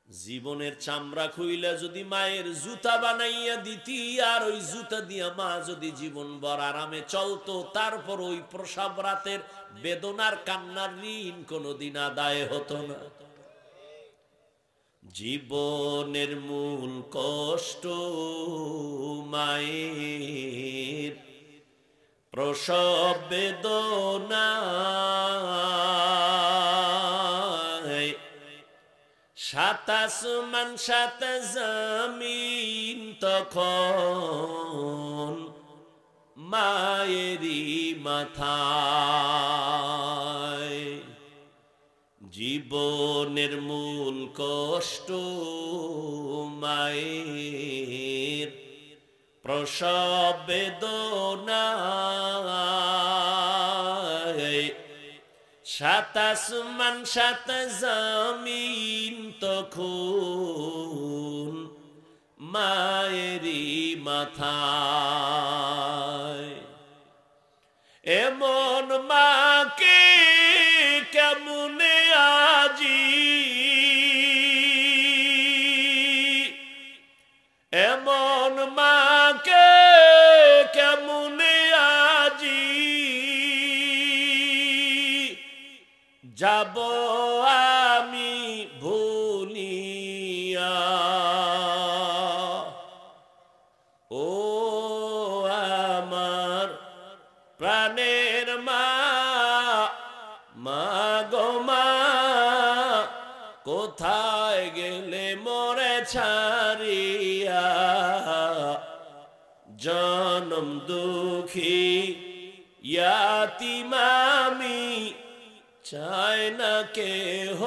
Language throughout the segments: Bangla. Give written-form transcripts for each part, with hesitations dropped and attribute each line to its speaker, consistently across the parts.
Speaker 1: জীবনের চামড়া খুইলা যদি মায়ের জুতা বানাইয়া দিতি, আর ওই জুতা দিয়া মা যদি জীবন ভর আরামে চলতো, তারপর ওই প্রসব রাতের বেদনার কান্নার ঋণ কোনোদিন আদায় হতো না। জীবনের মূল কষ্ট মায়ের, প্রসব বেদনা, সাত আসমান সাত জমিন তখন মায়েরই মাথায়। জীবনের মূল কষ্ট মায়ের, প্রসব বেদনা, সাত আসমান সাত জমিন তখন মায়েরই মাথায়। এমন মাকে কেমনে আজি, এমন মাকে কেমনে আজি যাব আমি ভুলিয়া। ও আমার প্রাণের মা, মা গো মা, কোথায় গেলে মোরে ছাড়িয়া। জনম দুঃখী ইয়াতীম আমি, চাই না কেহ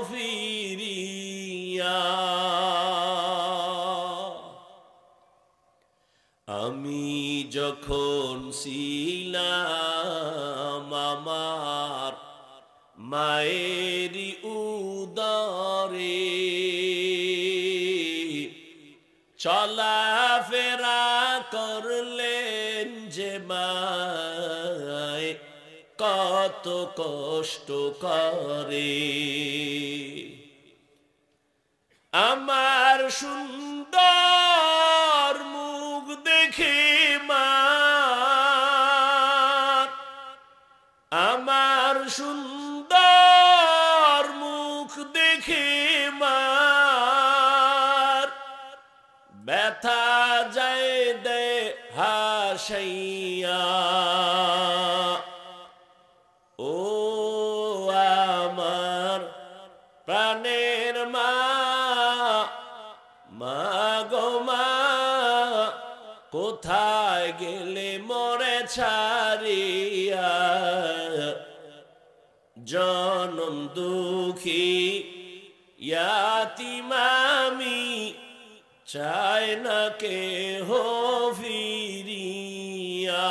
Speaker 1: ফিরিয়া। আমি যখন ছিলাম আমার মায়েরই উদরে, চলাফেরা করলেন যে মায় কত কষ্ট করে। আমার সুন্দর মুখ দেখে মা, আমার সুন্দর মুখ দেখে মা, ব্যথা যায় দে হাসাইয়া। ও আমার প্রাণের মা, মা গো মা, কোথায় গেলে মোরে ছাড়িয়া। জনম দুঃখী ইয়াতীম আমি, চাই না কেহ ফিরিয়া।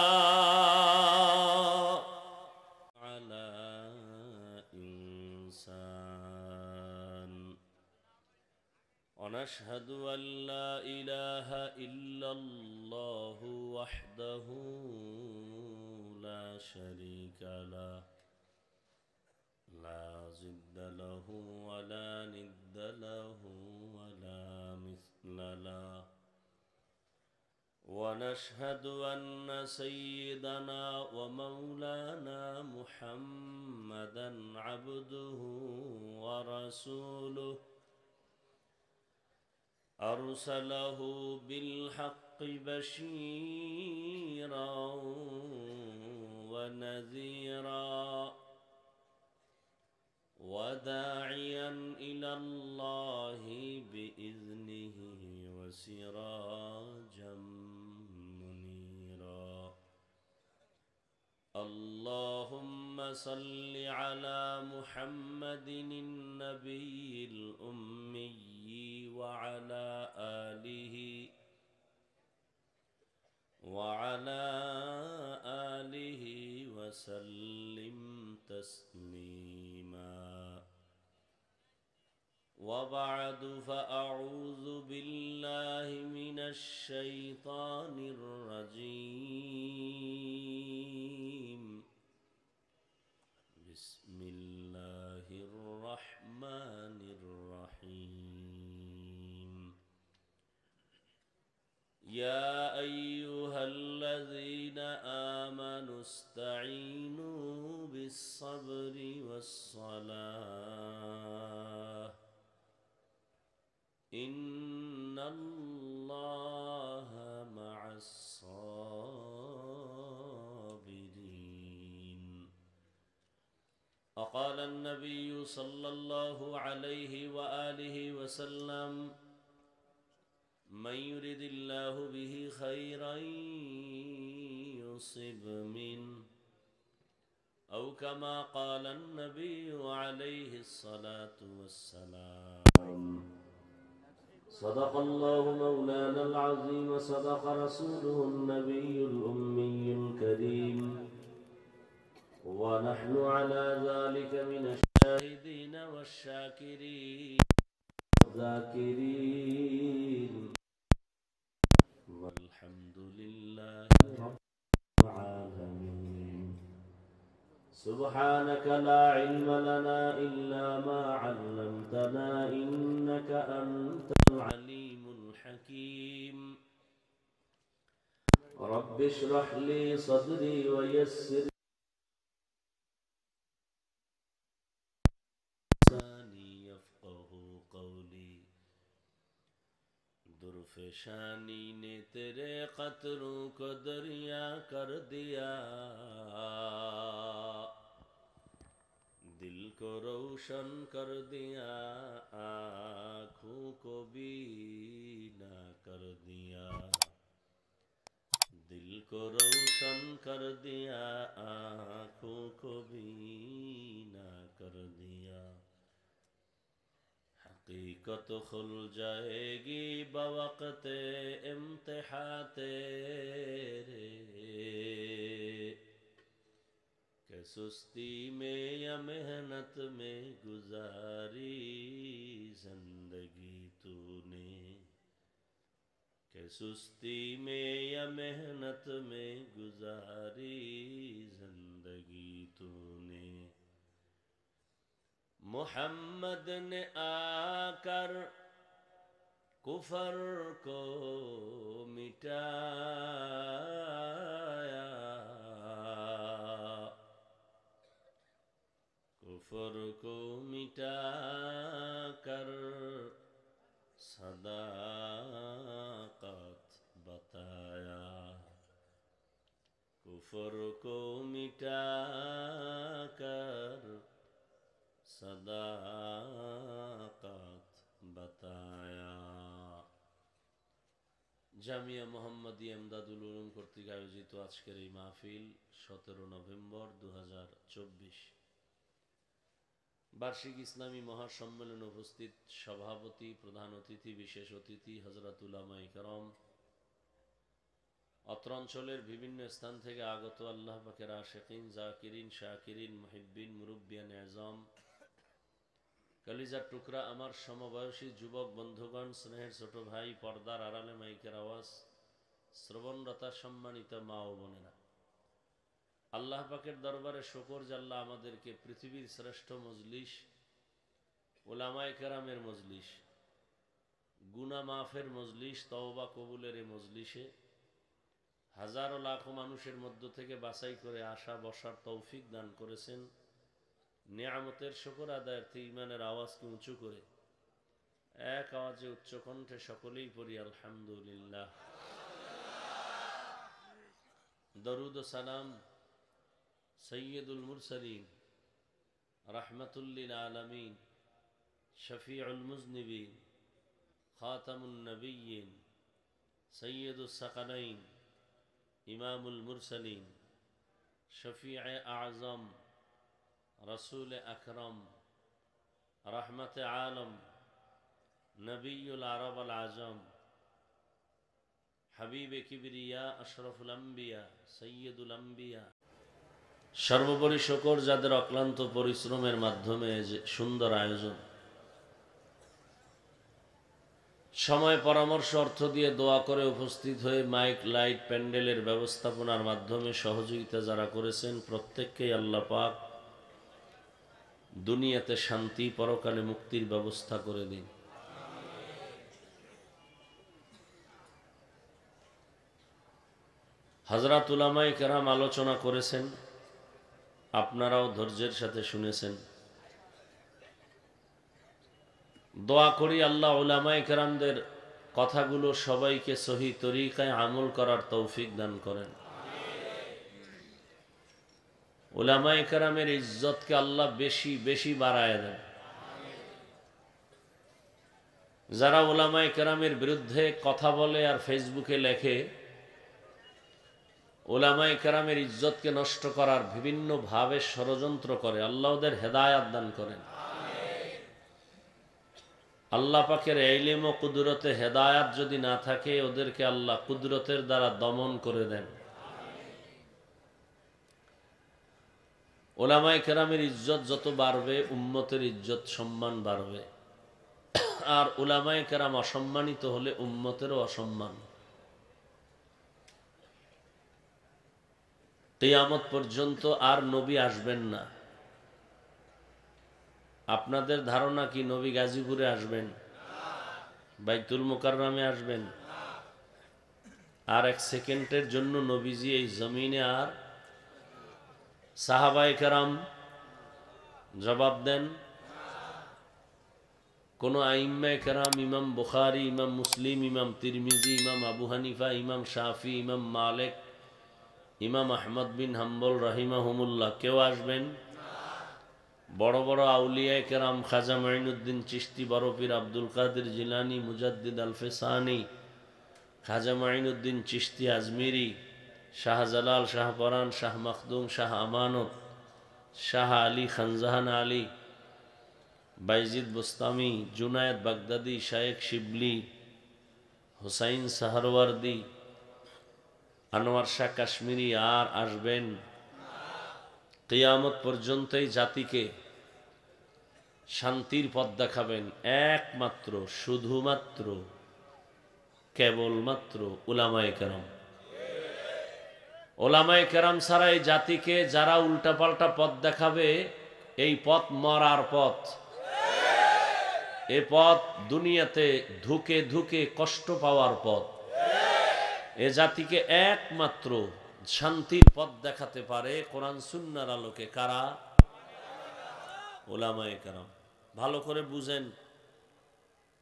Speaker 1: আলা ইনসান ونشهد أن لا إله إلا الله وحده لا شريك له، لا ضد له ولا ند له ولا مثل له. ونشهد أن سيدنا ومولانا محمدا عبده ورسوله، أرسله بالحق بشيرا ونذيرا، وداعيا إلى الله بإذنه وسراجا منيرا. اللهم صل على محمد النبي الأمي وعلى آله وسلم تسليما. وبعد، فأعوذ بالله من الشيطان الرجيم. بسم الله الرحمن الرحيم. يا أيها الذين آمنوا استعينوا بالصبر والصلاة إن الله مع الصابرين. وقال النبي صلى الله عليه وآله وسلم من يرد الله به خيرا يصب منه أو كما قال النبي عليه الصلاة والسلام. صدق الله مولانا العظيم وصدق رسوله النبي الأمي الكريم ونحن على ذلك من الشاهدين والشاكرين والذاكرين والحمد لله رب العالمين. سبحانك لا علم لنا إلا ما علمتنا إنك أنت العليم الحكيم. رب اشرح لي صدري ويسر لساني يفقه قولي. درفشانی نے تیرے قطروں کو دریا کر دیا، دل کو روشن کر دیا، آنکھوں کو بینا کر دیا. دل کو روشن کر دیا، آنکھوں کو بینا کر دیا. حقیقت کھل جائے گی بوقت امتحان تیرے، کہ سستی میں یا محنت میں گزاری زندگی تو نے، کہ سستی میں یا محنت میں گزاری زندگی تو نے. محمد نے آ کر کفر کو مٹایا، کفر کو مٹا کر صداقت بتایا، کفر کو مٹا کر صداقت بتایا. জামিয়া মোহাম্মদী এমদাদুল উলুম কর্তৃক আয়োজিত আজকের এই মাহফিল 17 নভেম্বর 2024 বার্ষিক ইসলামী মহাসম্মেলন উপস্থিত সভাপতি, প্রধান অতিথি, বিশেষ অতিথি, হযরত উলামায়ে কেরাম, অত্র অঞ্চলের বিভিন্ন স্থান থেকে আগত আল্লাহ পাকের আশিকিন, জাকিরিন, শাকিরিন, মুহিব্বিন, মুরব্বিয়ান আযম, কলিজার টুকরা আমার সমবয়সী যুবক বন্ধুগণ, স্নেহের ছোট ভাই, পর্দার আড়ালে মাইকের আওয়াজ শ্রবণরতা সম্মানিত মা ও বোনেরা, আল্লাহ পাকের দরবারে শুকর যে আল্লাহ আমাদেরকে পৃথিবীর শ্রেষ্ঠ মজলিস, উলামায়ে কেরামের মজলিস, গুনাহ মাফের মজলিস, তওবা কবুলের এই মজলিসে হাজারো লাখো মানুষের মধ্য থেকে বাছাই করে আসা বসার তৌফিক দান করেছেন। নিয়ামতের শুকর আদায়ার্থে ঈমানের আওয়াজকে উঁচু করে এক আওয়াজে উচ্চ কণ্ঠে সকলেই পড়ি আলহামদুলিল্লাহ। দরুদ ও সালাম সৈয়দুল মুরসালিন, রাহমাতুল লিল আলামিন, শফিউল মুজনিবিন, খাতামুন নবিয়্যিন, সৈয়দুস সাকালাইন, ইমামুল মুরসালিন, শফিয়ে আযম, রসুল আকরম, রহমত আলম, নবীউল আরব আল আজম, হাবিবে কিবরিয়া, আশরাফুল আম্বিয়া, সৈয়দুল আম্বিয়া, সর্বোপরি শুকর যাদের অক্লান্ত পরিশ্রমের মাধ্যমে যে সুন্দর আয়োজন, সময়, পরামর্শ, অর্থ দিয়ে দোয়া করে উপস্থিত হয়ে মাইক, লাইট, প্যান্ডেলের ব্যবস্থাপনার মাধ্যমে সহযোগিতা যারা করেছেন, প্রত্যেককেই আল্লাহ পাক দুনিয়াতে শান্তি, পরকালে মুক্তির ব্যবস্থা করে দিন। হযরত উলামায়ে কেরাম আলোচনা করেছেন, আপনারাও ধৈর্যের সাথে শুনেছেন। দোয়া করি আল্লাহ উলামায়ে কেরামদের কথাগুলো সবাইকে সহি তরিকায় আমল করার তৌফিক দান করেন। উলামায়ে কেরামের ইজ্জতকে আল্লাহ বেশি বেশি বাড়ায় দেন। যারা উলামায়ে কেরামের বিরুদ্ধে কথা বলে আর ফেসবুকে লেখে, উলামায়ে কেরামের ইজ্জতকে নষ্ট করার বিভিন্ন ভাবে ষড়যন্ত্র করে, আল্লাহ ওদের হেদায়াত দান করেন। আল্লাহ পাকের ইলম ও কুদরতে হেদায়াত যদি না থাকে, ওদেরকে আল্লাহ কুদরতের দ্বারা দমন করে দেন। উলামায়ে কেরামের ইজ্জত যত বাড়বে, উম্মতের ইজ্জত সম্মান বাড়বে। আর উলামায়ে কেরাম অসম্মানিত হলে উম্মতেরও অসম্মান। কিয়ামত পর্যন্ত আর নবী আসবেন না। আপনাদের ধারণা কি নবী গাজীপুরে আসবেন? বাইতুল মুকাররমে আসবেন? আর এক সেকেন্ডের জন্য নবীজি এই জমিনে আর সাহাবায়ে কেরাম জবাব দেন। কোন আইম্মায়ে কেরাম, ইমাম বুখারী, ইমাম মুসলিম, ইমাম তিরমিজি, ইমাম আবু হানিফা, ইমাম শাফি, ইমাম মালিক, ইমাম আহমদ বিন হাম্বল রাহিমাহুমুল্লাহ কেউ আসবেন? বড় বড় আউলিয়ায়ে কেরাম, খাজা মাইনুদ্দিন চিশতি, বড়পীর আব্দুল কাদের জিলানী, মুজাদ্দিদ আল ফেসানি, খাজা মাইনুদ্দিন চিশতি আজমিরি, শাহজালাল, শাহ পরান, শাহ মখদুম, শাহ আমানত, শাহ আলী, খানজাহান আলী, বাইজিদ বুস্তামি, জুনায়েদ বাগদাদি, শায়েখ শিবলি, হুসাইন সাহারওয়ার্দি, আনোয়ার শাহ কাশ্মীরি আর আসবেন? কিয়ামত পর্যন্ত এই জাতিকে শান্তির পথ দেখাবেন একমাত্র, শুধুমাত্র, কেবলমাত্র উলামায়ে কেরাম। উলামায়ে কেরাম ছাড়া এই জাতিকে যারা উল্টাপাল্টা পথ দেখাবে, এই পথ মরার পথ। এ পথ দুনিয়াতে ধুকে ধুকে কষ্ট পাওয়ার পথ। এ জাতিকে একমাত্র শান্তির পথ দেখাতে পারে কোরআন সুন্নাহর আলোকে কারা? উলামায়ে কেরাম। ভালো করে বুঝেন,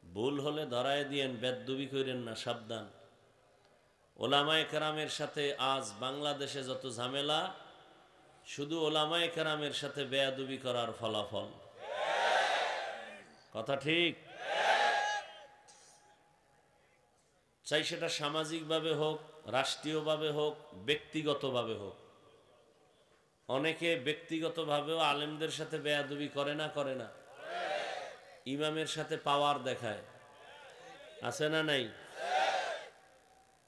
Speaker 1: ভুল হলে ধরায় দিয়েন, বেদবি করেন না, সাবধান। উলামায়ে কেরামের সাথে আজ বাংলাদেশে যত ঝামেলা, শুধু উলামায়ে কেরামের সাথে বেয়াদবি করার ফলাফল। কথা ঠিক? চাই সেটা সামাজিকভাবে হোক, রাষ্ট্রীয়ভাবে হোক, ব্যক্তিগতভাবে হোক। অনেকে ব্যক্তিগতভাবেও আলেমদের সাথে বেয়াদবি করে না? করে না? ইমামের সাথে পাওয়ার দেখায়, আছে না নাই?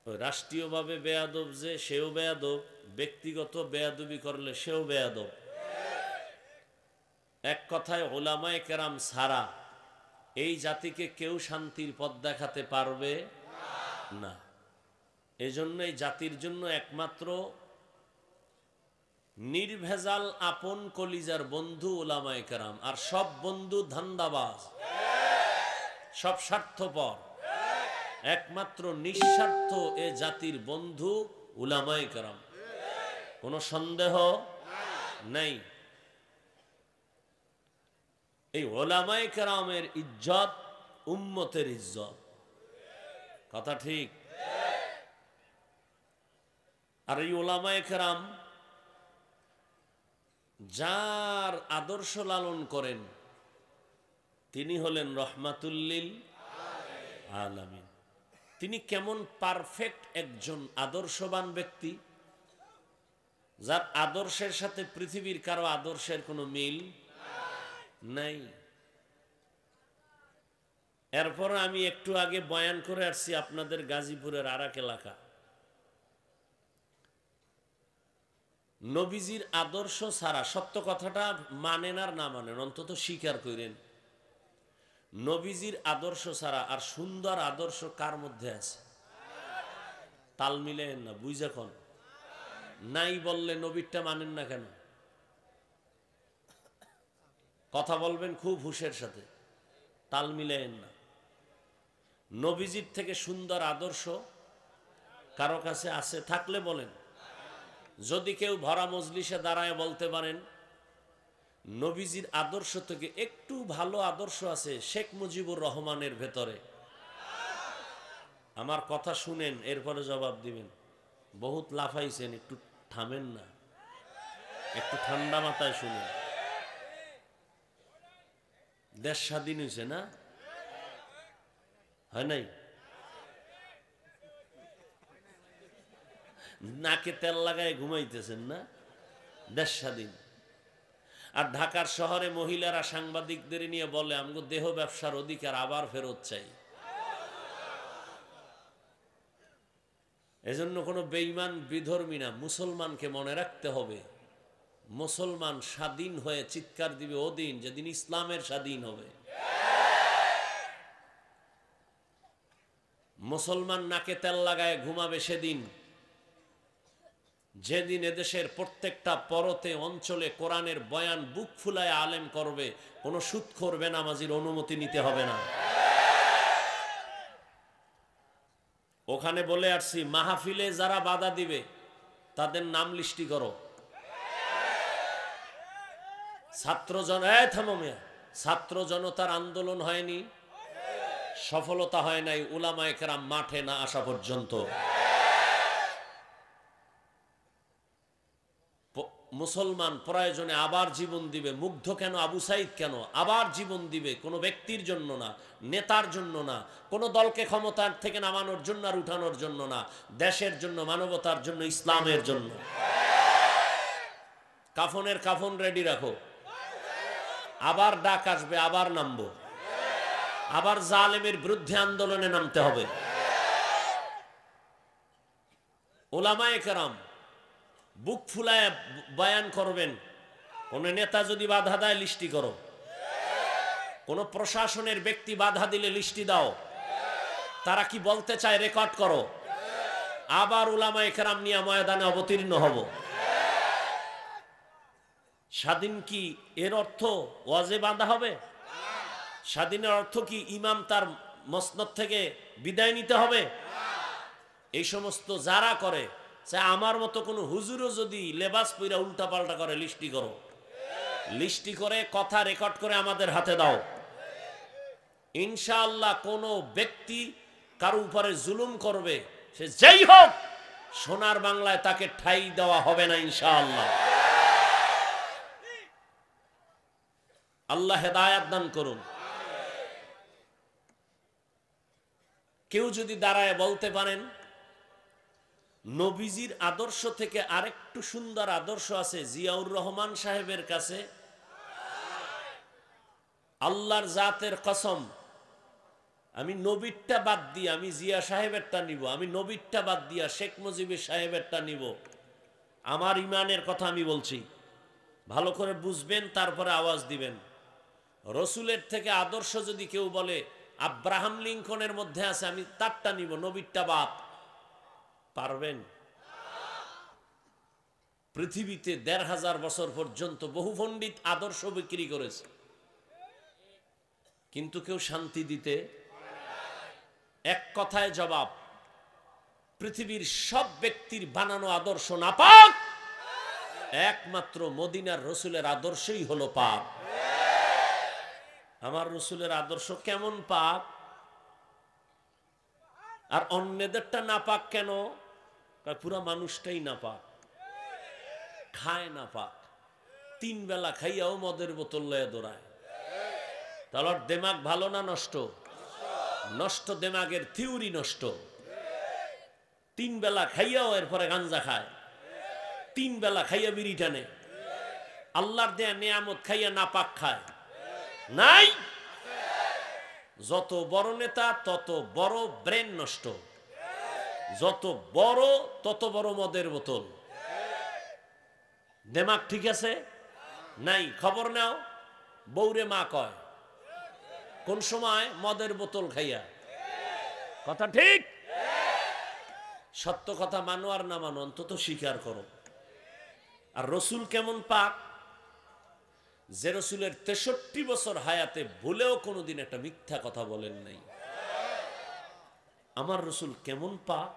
Speaker 1: রাষ্ট্রীয়ভাবে বেয়াদব যে, সেও বেয়াদব, ব্যক্তিগত বেয়াদবি করলে সেও বেয়াদব। এক কথায় উলামায়ে কেরাম ছাড়া এই জাতিকে কেউ শান্তির পথ দেখাতে পারবে না। এজন্য এই জাতির জন্য একমাত্র নির্ভেজাল আপন কলিজার বন্ধু উলামায়ে কেরাম। আর সব বন্ধু ধান্দাবাজ, সব স্বার্থপর। একমাত্র নিঃস্বার্থ এ জাতির বন্ধু উলামায়ে কেরাম, কোনো সন্দেহ নাই। এই উলামায়ে কেরামের ইজ্জত উম্মতের ইজ্জত। কথা ঠিক? আর এই উলামায়ে কেরাম যার আদর্শ লালন করেন, তিনি হলেন রহমাতুল লিল আলামিন। তিনি কেমন পারফেক্ট একজন আদর্শবান ব্যক্তি, যার আদর্শের সাথে পৃথিবীর কারো আদর্শের কোনো মিল নাই। এরপর আমি একটু আগে বয়ান করে আসছি আপনাদের গাজীপুরের আরাক এলাকা। নবীজির আদর্শ ছাড়া, সত্য কথাটা মানেন আর না মানেন, অন্তত স্বীকার করেন, নবীজির আদর্শ ছাড়া আর সুন্দর আদর্শ কার মধ্যে আছে? তাল মিলেন না, বুঝা কোন নাই বললে নবীরটা মানেন না কেন? কথা বলবেন খুব হুঁশের সাথে, তাল মিলেন না। নবীজির থেকে সুন্দর আদর্শ কারো কাছে আছে? থাকলে বলেন। যদি কেউ ভরা মজলিসে দাঁড়ায় বলতে পারেন নবীজির আদর্শ থেকে একটু ভালো আদর্শ আছে শেখ মুজিবুর রহমানের ভেতরে, আমার কথা শুনেন, এরপরে জবাব দিবেন। বহুত লাফাইছেন, একটু থামেন না, একটু ঠান্ডা মাথায় শুনেন। দেশ স্বাধীন হয়েছে না? হয় নাই? নাকে তেল লাগায় ঘুমাইতেছেন না? দেশ স্বাধীন। আর ঢাকার শহরে মহিলারা সাংবাদিকদের নিয়ে বলে আমগো দেহ ব্যবসার অধিকার আবার ফেরত চাই। এজন্য কোনো বেঈমান বিধর্মী না, মুসলমানকে মনে রাখতে হবে। মুসলমান স্বাধীন হয়ে চিৎকার দিবে ওদিন যেদিন ইসলামের স্বাধীন হবে। মুসলমান নাকে তেল লাগায় ঘুমাবে সেদিন যেদিন এদেশের প্রত্যেকটা পরতে অঞ্চলে কোরআনের বয়ান বুক ফুলায় আলেম করবে, কোনো সুদখোর বেনামাজির অনুমতি নিতে হবে না। ওখানে বলে আসছি, মাহফিলে যারা বাধা দিবে তাদের নাম লিস্টি করো। ছাত্র জনতার আন্দোলন হয়নি, সফলতা হয় নাই উলামায়ে কেরাম মাঠে না আসা পর্যন্ত। মুসলমান প্রয়োজনে আবার জীবন দিবে। মুগ্ধ কেন? আবু সাইদ কেন আবার জীবন দিবে? কোনো ব্যক্তির জন্য না, নেতার জন্য না, কোনো দলকে ক্ষমতার থেকে নামানোর জন্য আর উঠানোর জন্য না, দেশের জন্য, মানবতার জন্য, ইসলামের জন্য। কাফনের কাফন রেডি রাখো, আবার ডাক আসবে, আবার নামবো, আবার জালেমের বিরুদ্ধে আন্দোলনে নামতে হবে। উলামায়ে কেরাম বুক ফুলায় বয়ান করবেন। কোন নেতা যদি বাধা দেয় লিস্টি করো, কোন প্রশাসনের ব্যক্তি বাধা দিলে লিস্টি দাও, তারা কি বলতে চায় রেকর্ড করো, আবার উলামায়ে কেরাম নিয়ে ময়দানে অবতীর্ণ হব। স্বাধীন কি এর অর্থ ওয়াজে বাঁধা হবে? স্বাধীনের অর্থ কি ইমাম তার মসনদ থেকে বিদায় নিতে হবে? এই সমস্ত যারা করে, আমার মতো কোনো হুজুরও যদি লেবাস পইরা উল্টা পাল্টা করে লিস্টি করো, লিস্টি করে কথা রেকর্ড করে আমাদের হাতে দাও। ইনশাআল্লাহ কোনো ব্যক্তি কারো উপরে জুলুম করবে, সে যেই হোক, সোনার বাংলায় তাকে ঠাঁই দেওয়া হবে না ইনশাআল্লাহ। আল্লাহ হেদায়েত দান করুন। কেউ যদি দাঁড়ায় বলতে পারেন নবীজির আদর্শ থেকে আরেকটু সুন্দর আদর্শ আছে জিয়াউর রহমান সাহেবের কাছে, আল্লাহর জাতের কসম, আমি নবীরটা বাদ দিয়ে আমি জিয়া সাহেবেরটা নিব, আমি নবীরটা বাদ দিয়া শেখ মুজিবুর সাহেবেরটা নিব। আমার ইমানের কথা আমি বলছি, ভালো করে বুঝবেন, তারপরে আওয়াজ দিবেন। রসুলের থেকে আদর্শ যদি কেউ বলে আব্রাহাম লিঙ্কনের মধ্যে আছে, আমি তারটা নিব, নবীরটা বাদ, পারবেন? পৃথিবীতে ১৫০০ বছর পর্যন্ত বহু পণ্ডিত আদর্শ বিক্রি করেছে, কিন্তু কেউ শান্তি দিতে। এক কথায় জবাব, পৃথিবীর সব ব্যক্তির বানানো আদর্শ নাপাক, একমাত্র মদিনার রসুলের আদর্শই হলো পাক। আমার রসুলের আদর্শ কেমন পাক, আর অন্যদেরটা নাপাক কেন? পুরা মানুষটাই নাপাক, খায় নাপাক, 3 বেলা খাইয়াও মদের বোতল লয়ে দৌড়ায়। তাহলে দেমাগ ভালো না নষ্ট? নষ্ট, দেমাগের থিওরি নষ্ট। 3 বেলা খাইয়াও এরপরে গাঞ্জা খায়, 3 বেলা খাইয়া বিড়ি টানে, আল্লাহর দেয়া নিয়ামত খাইয়া নাপাক খায়। নাই, যত বড় নেতা তত বড় ব্রেন নষ্ট, যত বড় তত বড় মদের বোতল। দেমাগ ঠিক আছে? নাই। খবর নাও, বউরে মা কয় কোন সময় মদের বোতল খাইয়া। কথা ঠিক? সত্য কথা মানো আর না মানো, অন্তত স্বীকার করো। আর রসুল কেমন পাক, যে রসুলের ৬৩ বছর হায়াতে ভুলেও কোনোদিন একটা মিথ্যা কথা বলেন নাই। আমার রসুল কেমন পাক,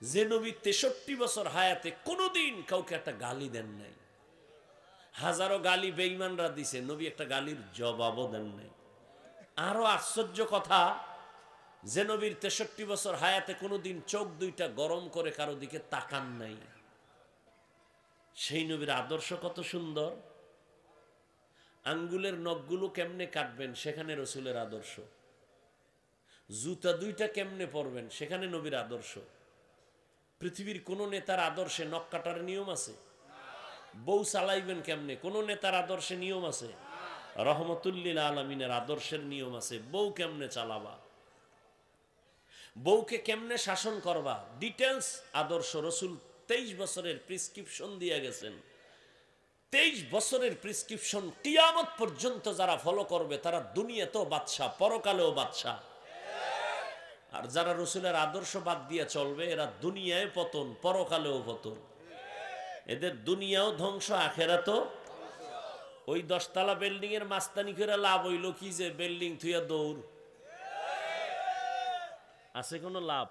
Speaker 1: যে নবী 63 বছর হায়াতে কোনোদিন কাউকে একটা গালি দেন নাই, হাজারো গালি বেঈমানরা দিছে, নবী একটা গালির জবাবও দেন নাই। আরো আশ্চর্য কথা, যে নবীর 63 বছর হায়াতে কোনোদিন চোখ দুইটা গরম করে কারো দিকে তাকান নাই, সেই নবীর আদর্শ কত সুন্দর। আঙ্গুলের নখগুলো কেমনে কাটবেন সেখানে রসুলের আদর্শ, জুতা দুইটা কেমনে পরবেন সেখানে নবীর আদর্শ। পৃথিবীর কোন নেতার আদর্শে নখ কাটার নিয়ম আছে? বউ চালাইবেন কেমনে, কোন নেতার আদর্শে নিয়ম আছে? রহমতুল্লিল আলমিনের আদর্শের নিয়ম আছে। বউ কেমনে চালাবা, বউকে কেমনে শাসন করবা, ডিটেলস আদর্শ রসুল 23 বছরের প্রেসক্রিপশন দিয়ে গেছেন। 23 বছরের প্রেসক্রিপশন কিয়ামত পর্যন্ত যারা ফলো করবে তারা দুনিয়াতেও বাদশা, পরকালেও বাদশা। আর যারা রসুলের আদর্শ বাদ দিয়ে চলবে এরা দুনিয়ায় পতন, পরকালেও পতন। এদের দুনিয়াও ধ্বংস, আখেরাতও। ওই 10 তলা বিল্ডিং এর মাস্তানি করে লাভ হইল কি, যে বিল্ডিং থুইয়া দৌড়, আছে কোন লাভ?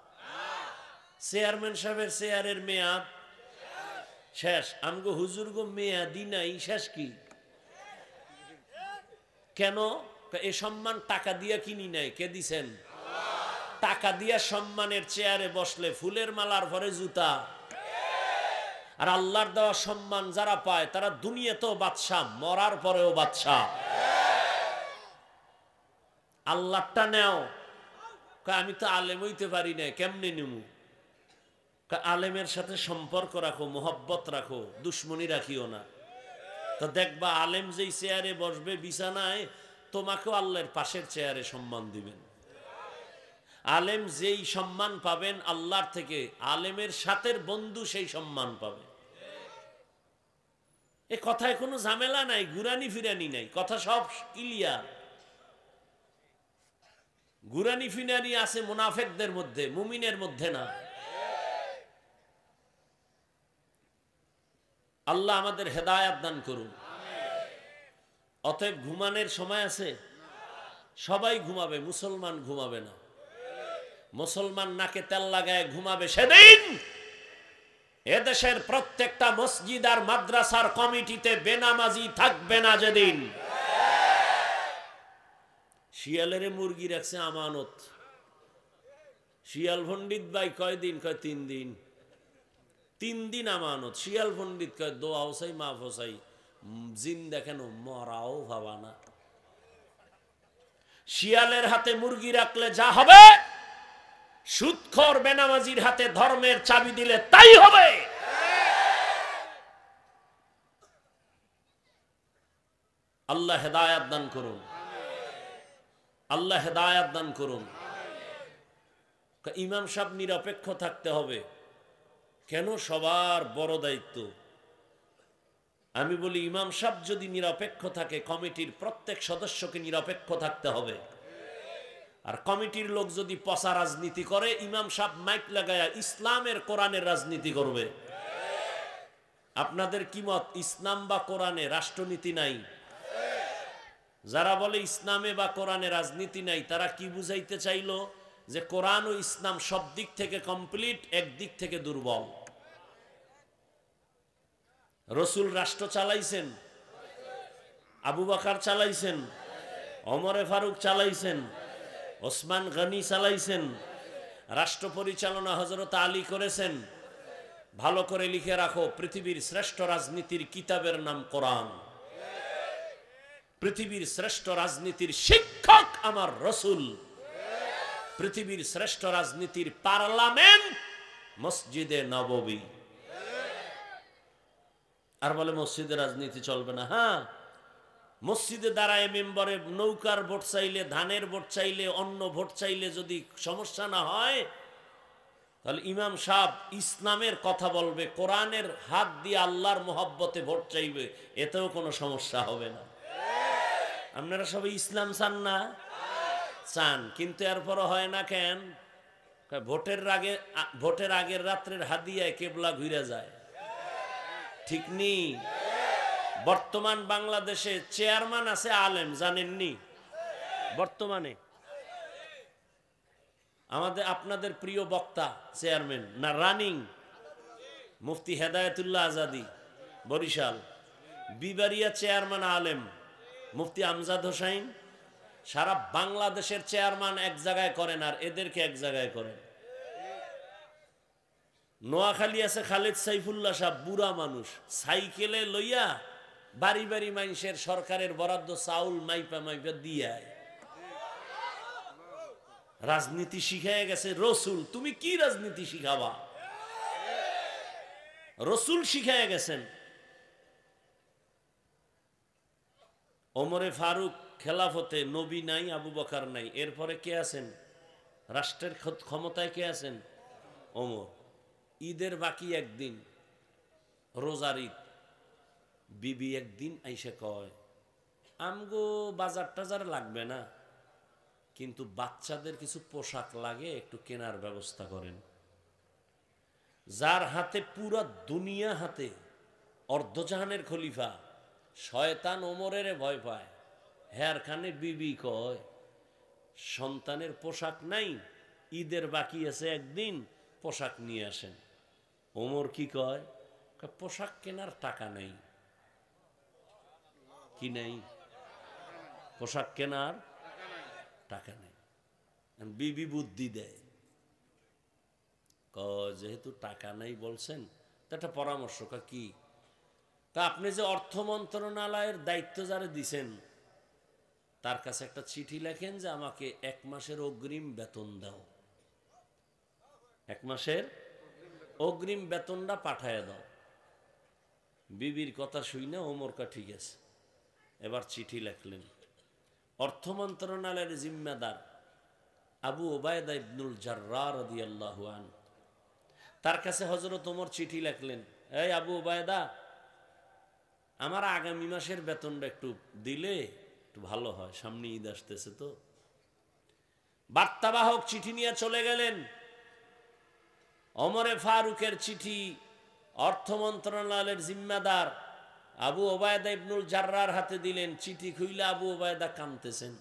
Speaker 1: চেয়ারম্যান সাহেবের চেয়ারের মেয়াদ শেষ, আমগো হুজুর গো মেয়াদি নাই, শেষ কি? কেন? এ সম্মান টাকা দিয়া কিনি নাই, কে দিছেন? টাকা দিয়া সম্মানের চেয়ারে বসলে ফুলের মালার পরে জুতা। আর আল্লাহর দেওয়া সম্মান যারা পায় তারা দুনিয়াতেও বাদশাহ, মরার পরেও বাদশাহ। আল্লাহটা নেও, আমি তো আলেম হইতে পারি না, কেমনে নেমু? আলেমের সাথে সম্পর্ক রাখো, মোহব্বত রাখো, দুশ্মনী রাখিও না। তো দেখবা আলেম যেই চেয়ারে বসবে বিছানায়, তোমাকেও আল্লাহর পাশের চেয়ারে সম্মান দিবেন। আলেম যেই সম্মান পাবেন আল্লাহর থেকে, আলেমের সাথের বন্ধু সেই সম্মান পাবে। এ কথায় কোনো ঝামেলা নাই, গুরানি ফিরানি নাই, কথা সব ক্লিয়ার। গুরানি ফিরানি আছে মুনাফিকদের মধ্যে, মুমিনের মধ্যে না। আল্লাহ আমাদের হেদায়েত দান করুন। অতএব ঘুমানোর সময় আছে, সবাই ঘুমাবে, মুসলমান ঘুমাবে না। মুসলমান নাকে তেল লাগায় ঘুমাবে সেদিন এদেশের প্রত্যেকটা মসজিদ আর মাদ্রাসার কমিটিতে বেনামাজি থাকবে না যেদিন। শিয়ালের মুরগি রাখছে আমানত, শিয়াল পণ্ডিত ভাই কয়দিন? কয় 3 দিন। 3 দিন আমানত। শিয়াল পণ্ডিত কয় দোয়া হোসাই মাফ হোসাই, জিন দেখেন মরাও ভাবা না। শিয়ালের হাতে মুরগি রাখলে যা হবে, সুদখোর বেনামাজির হাতে ধর্মের চাবি দিলে তাই হবে। আল্লাহ হেদায়েত দান করুন, আল্লাহ হেদায়েত দান করুন। ইমাম সাহেব নিরপেক্ষ থাকতে হবে কেন? সবার বড় দায়িত্ব। আমি বলি ইমাম সাহেব যদি নিরপেক্ষ থাকে, কমিটির প্রত্যেক সদস্যকে নিরপেক্ষ থাকতে হবে। আর কমিটির লোক যদি পচা রাজনীতি করে, ইমাম সাহেব মাইক লাগায়া ইসলামের কোরআনের রাজনীতি করবে। আপনাদের কি মত? ইসলাম বা কোরআনে রাষ্ট্রনীতি নাই? যারা বলে ইসলামে বা কোরআনে রাজনীতি নাই, তারা কি বুঝাইতে চাইলো? যে কোরআন ও ইসলাম সব দিক থেকে কমপ্লিট, একদিক থেকে দুর্বল। রসুল রাষ্ট্র চালাইছেন, আবু বকর চালাইছেন, ওমরে ফারুক চালাইছেন, ওসমান গনি চালাইছেন, রাষ্ট্র পরিচালনা হযরত আলী করেছেন। ভালো করে লিখে রাখো, পৃথিবীর শ্রেষ্ঠ রাজনীতির কিতাবের নাম কোরআন। পৃথিবীর শ্রেষ্ঠ রাজনীতির শিক্ষক আমার রসুল। পৃথিবীর শ্রেষ্ঠ রাজনীতির পার্লামেন্ট মসজিদে নববী। আর বলে মসজিদে রাজনীতি চলবে না। হ্যাঁ, মসজিদে দাঁড়ায় মেম্বারে নৌকার ভোট চাইলে, ধানের ভোট চাইলে, অন্য ভোট চাইলে যদি সমস্যা না হয়, তাহলে ইমাম সাহেব ইসলামের কথা বলবে, কোরআনের হাত দিয়ে আল্লাহর মোহব্বতে ভোট চাইবে, এতেও কোনো সমস্যা হবে না। আপনারা সবাই ইসলাম চান না? চান, কিন্তু এরপরও হয় না কেন? ভোটের আগের রাত্রের হাদিয়ায় কেবলা ঘুরে যায়। ঠিক নেই? বর্তমান বাংলাদেশে চেয়ারম্যান আছে আলেম, জানেননি? বর্তমানে আমাদের আপনাদের প্রিয় বক্তা চেয়ারম্যান না রানিং মুফতি হেদায়েতুল্লাহ আজাদি বরিশাল, বিবারিয়া চেয়ারম্যান আলেম মুফতি আমজাদ হোসাইন, সারা বাংলাদেশের চেয়ারম্যান এক জায়গায় করেন আর এদেরকে এক জায়গায় করেন। নোয়াখালী আছে খালেদ সাইফুল্লাহ সাহেব, বুড়া মানুষ, সাইকেলে লইয়া বাড়ি বাড়ি মানুষের সরকারের বরাদ্দ চাউল মাইপা মাইপা দিয়ে রাজনীতি শিখায় গেছে রসুল। তুমি কি রাজনীতি শিখাবা? রসুল শিখায় গেছেন। ওমরে ফারুক খেলাফতে, নবী নাই, আবু বকর নাই, এরপরে কে আছেন? রাষ্ট্রের ক্ষমতায় কে আছেন? ওমর। ঈদের বাকি একদিন, রোজার ঈদ, বিবি একদিন আইসে কয় আমগো বাজার টাজার লাগবে না, কিন্তু বাচ্চাদের কিছু পোশাক লাগে, একটু কেনার ব্যবস্থা করেন। যার হাতে পুরা দুনিয়া হাতে, অর্ধজাহানের খলিফা, শয়তান ওমরের ভয় পায়। হ্যার খানে বিবি কয় সন্তানের পোশাক নাই, ঈদের বাকি আছে একদিন, পোশাক নিয়ে আসেন। ওমর কি কয়? পোশাক কেনার টাকা নেই। কি নেই? পোশাক কেনার টাকা নেই। বিবি বুদ্ধি দেয়, যেহেতু টাকা নাই বলছেন, তা একটা পরামর্শ। কি? তা আপনি যে অর্থ মন্ত্রণালয়ের দায়িত্ব যারা দিছেন তার কাছে একটা চিঠি লেখেন যে আমাকে 1 মাসের অগ্রিম বেতন দাও, 1 মাসের অগ্রিম বেতনটা পাঠায় দাও। বিবির কথা শুই না ওমর কা ঠিক আছে। এবার চিঠি লেখলেন। অর্থ মন্ত্রণালয়ের জিম্মেদার আবু ওবায়দা ইবনুল জাররার রাদিয়াল্লাহু আনহু, তার কাছে হযরত ওমর চিঠি লেখলেন, এই আবু ওবায়দা, আমার আগামী মাসের বেতনটা একটু দিলে একটু ভালো হয়, সামনে ঈদ আসতেছে তো। বার্তাবাহক চিঠি নিয়ে চলে গেলেন। ওমরে ফারুকের চিঠি অর্থ মন্ত্রণালয়ের জিম্মেদার আবু ওবায়দা ইবনুল জাররার হাতে দিলেন। চিঠি খুইলে আবু ওবায়দা কাঁদতেছেন।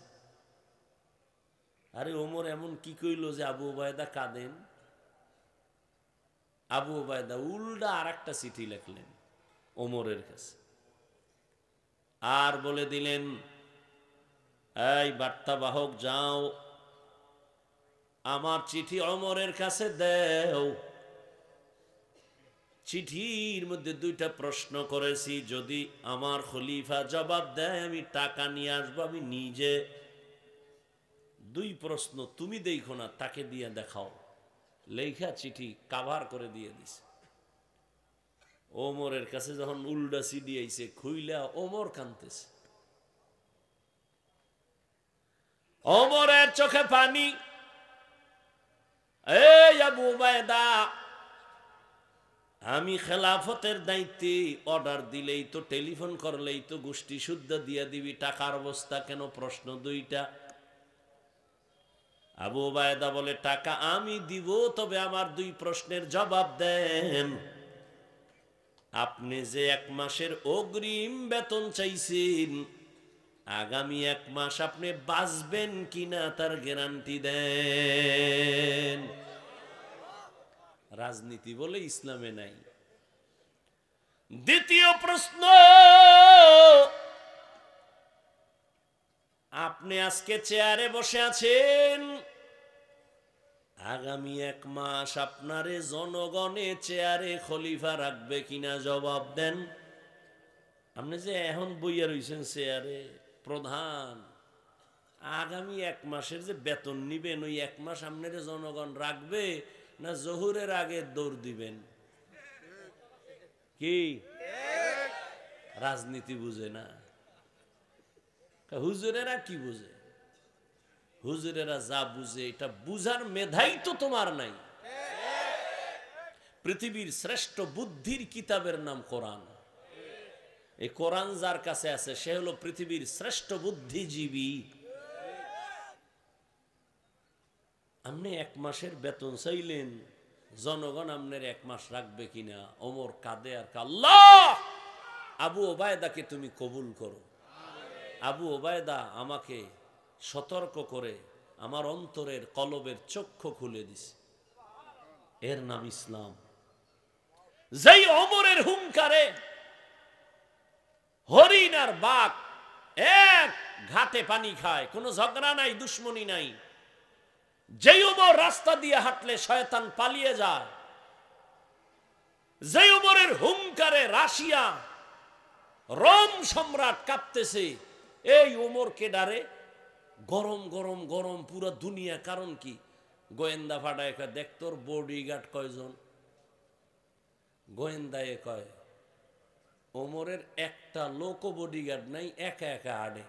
Speaker 1: আরে ওমর এমন কি কইল যে আবু ওবায়দা কাঁদেন? আবু ওবায়দা উল্টা আর একটা চিঠি লিখলেন ওমরের কাছে, আর বলে দিলেন, এই বার্তাবাহক যাও, আমার চিঠি ওমরের কাছে দেও। চিঠির মধ্যে 2টা প্রশ্ন করেছি, যদি আমার খলিফা জবাব দেয় আমি টাকা নিয়ে আসবো, আমি নিজে। 2 প্রশ্ন তুমি দেখো না, তাকে দিয়ে দেখাও। লেখা চিঠি কাভার করে দিয়ে দিছে। ওমরের কাছে যখন উল্টা চিঠি আইছে, খুইলা ওমর কাঁদতেছে। ওমরের চোখে পানি। এই আবু ওবায়দা, আমি খেলাফতের দায়িত্বে, অর্ডার দিলেই তো, টেলিফোন করলেই তো গোষ্ঠী শুদ্ধ দিয়ে দিবি, টাকার অবস্থা কেন? প্রশ্ন 2টা। আবু ওবায়দা বলে, টাকা আমি দিব, তবে আমার 2 প্রশ্নের জবাব দেন। আপনি যে 1 মাসের অগ্রিম বেতন চাইছেন, আগামী 1 মাস আপনি বাঁচবেন কিনা তার গ্যারান্টি দেন। রাজনীতি বলে ইসলামে নাই। দ্বিতীয় প্রশ্ন, আপনি আজকে চেয়ারে বসে আছেন, আগামী 1 মাস আপনারে জনগণে চেয়ারে খলিফা রাখবে কিনা জবাব দেন। আপনি যে এখন বইয়া রইছেন চেয়ারে প্রধান, আগামী 1 মাসের যে বেতন নিবেন, ওই 1 মাস আপনারে জনগণ রাখবে না জোহরের আগে দৌড় দিবেন? কি রাজনীতি বুঝে না? হুজুরেরা কি বুঝে? হুজুরেরা যা বুঝে, এটা বুঝার মেধাই তো তোমার নাই। পৃথিবীর শ্রেষ্ঠ বুদ্ধির কিতাবের নাম কোরআন। এই কোরআন যার কাছে আছে সে হলো পৃথিবীর শ্রেষ্ঠ বুদ্ধিজীবী। আপনি 1 মাসের বেতন চাইলেন, জনগণ আপনার 1 মাস রাখবে কিনা? ওমর কাঁদে আর আল্লাহ, আবু ওবায়দাকে তুমি কবুল করো। আবু ওবায়দা আমাকে সতর্ক করে আমার অন্তরের কলবের চক্ষু খুলে দিছে। এর নাম ইসলাম। যেই ওমরের হুঙ্কারে হরিণ আর বাঘ এক ঘাটে পানি খায়, কোনো ঝগড়া নাই, দুশ্মনী নাই। যেই ওমর রাস্তা দিয়ে হাঁটলে শয়তান পালিয়ে যায়, যেই ওমরের হুঙ্কারে রাশিয়া রোম সম্রাট কাঁপতেছে, এই ওমরকে ডারে গরম গরম গরম পুরো দুনিয়া। কারণ কি? গোয়েন্দা ফাটায় কয়, দেখ তোর বডিগার্ড কয়জন? গোয়েন্দায় কয়, ওমরের একটা লোক বডিগার্ড নাই, একা একা আড়ে।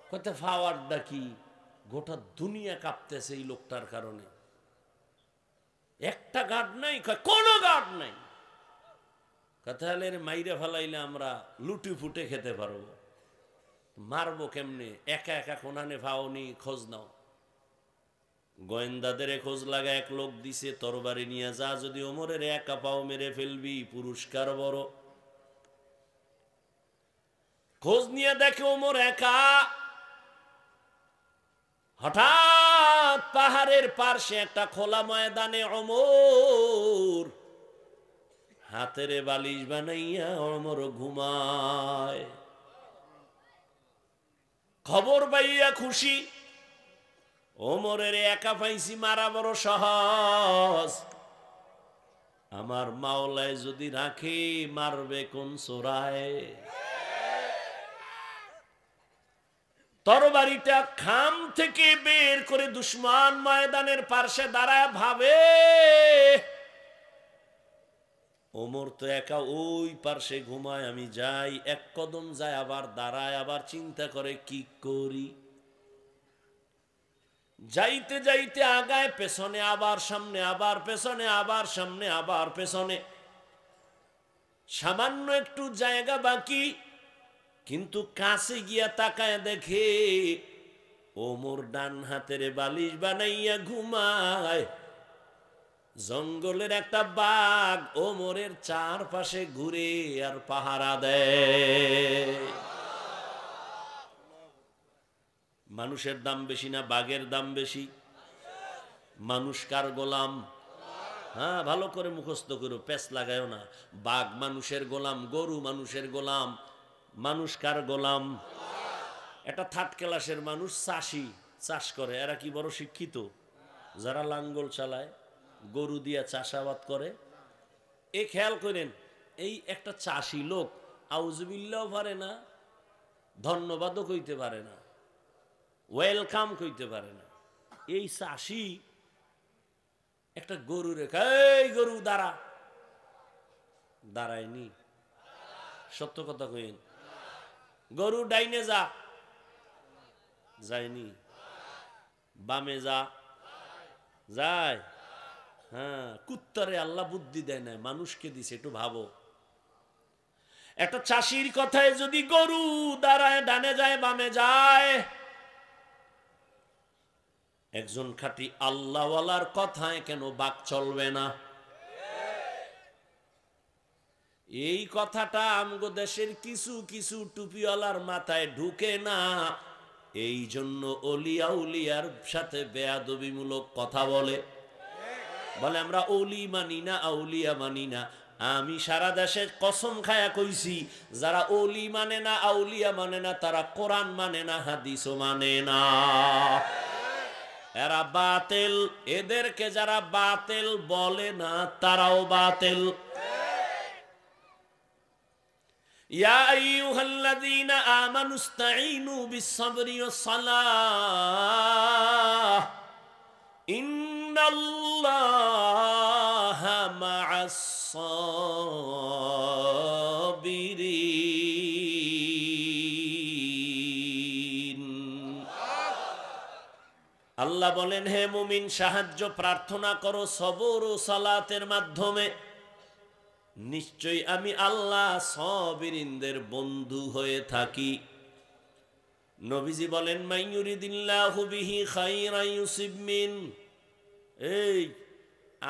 Speaker 1: কয়টা ফাওয়ারটা কি? গোটা দুনিয়া কাঁপতেছে এই লোকটার কারণে। একটা গার্ড নাই? কোনো গার্ড নাই। কথা হলে মাইরে ফেলাইলে আমরা লুটি ফুটে খেতে পারবো, মারবো কেমনে? একা একা কোনানে ফাওনি, খোঁজ নাও। গোয়েন্দাদের খোঁজ লাগা এক লোক দিছে, তরবারি নিয়ে যা, যদি ওমরের একা পাও মেরে ফেলবি, পুরস্কার বড়। খোঁজ নিয়ে দেখে ওমর একা। হঠাৎ পাহাড়ের পার্শ্বে একটা খোলা ময়দানে ওমর হাতের বালিশ বানাইয়া ওমর ঘুমায়। খবর পাইয়া খুশি, ওমরের একা পাইছি, মারা বড় সহজ। আমার মাওলায় যদি রাখে, মারবে কোন চোরায়? তরবারিটা খাম থেকে বের করে দুশ্মন ময়দানের পার্শ্বে দাঁড়ায় ভাবে, ওমর তো একা ওই পার্শ্বে ঘুমায়, আমি যাই। এক কদম যায়, আবার দাঁড়ায়, আবার চিন্তা করে কি করি। যাইতে যাইতে আগায়, পেছনে আবার সামনে, আবার পেছনে, আবার সামনে, আবার পেছনে। সামান্য একটু জায়গা বাকি, কিন্তু কাছে গিয়া তাকায় দেখে ওমর ডান হাতের বালিশ বানাইয়া ঘুমায়। জঙ্গলের একটা বাঘ ওমরের চারপাশে ঘুরে আর পাহারা দেয়। মানুষের দাম বেশি না বাঘের দাম বেশি? মানুষ কার গোলাম? হ্যাঁ, ভালো করে মুখস্থ করো, পেছ লাগায়ও না। বাঘ মানুষের গোলাম, গরু মানুষের গোলাম। মানুষ কার গোলাম? একটা থার্ড ক্লাসের মানুষ চাষি, চাষ করে। এরা কি বড় শিক্ষিত? যারা লাঙ্গল চালায়, গরু দিয়া চাষাবাদ করে। এই খেয়াল করেন, এই একটা চাষি লোক আউযুবিল্লাহ পারে না, ধন্যবাদও কইতে পারে না, ওয়েলকাম কইতে পারে না। এই চাষি একটা গরু রেখা, এই গরু দাঁড়া, দাঁড়ায়নি। সত্য কথা কইন, গরু ডাইনে যা, যায়নি। বামে যা, যায়। হ্যাঁ, কুত্তারে আল্লাহ বুদ্ধি দেয় না, মানুষকে দিছে। একটু ভাবো, একটা চাষির কথায় যদি গরু দাঁড়ায়, ডানে যায় বামে যায়, একজন খাঁটি আল্লাহওয়ালার কথায় কেন বাক চলবে না? এই কথাটা আমগো দেশের কিছু কিছু টুপিওয়ালার মাথায় ঢুকে না। এই জন্য অলিয়া উলিয়ার সাথে বেয়াদবিমূলক কথা বলে। বলে আমরা অলি মানি না, আউলিয়া মানি না। আমি সারা দেশে কসম খায়া কইছি, যারা অলি মানে না, আউলিয়া মানে না, তারা কোরআন মানে না, হাদিসও মানে না। এরা বাতিল। এদেরকে যারা বাতিল বলে না, তারাও বাতিল। ইয়া আইয়ুহাল্লাযীনা আমানুস্তাঈনু বিস-সাবরি ওয়াস-সালাহ ইন্নাল্লাহা মা'আস-সাবিরিন। আল্লাহ বলেন, হে মুমিন, সাহায্য প্রার্থনা করো সবর ও সালাতের মাধ্যমে। নিশ্চয়ই আমি আল্লাহ সাবিরিনদের বন্ধু হয়ে থাকি। নবীজি বলেন, মাইয়ুরিদিল্লাহু বিহি খাইরান ইউসিব মিন। এই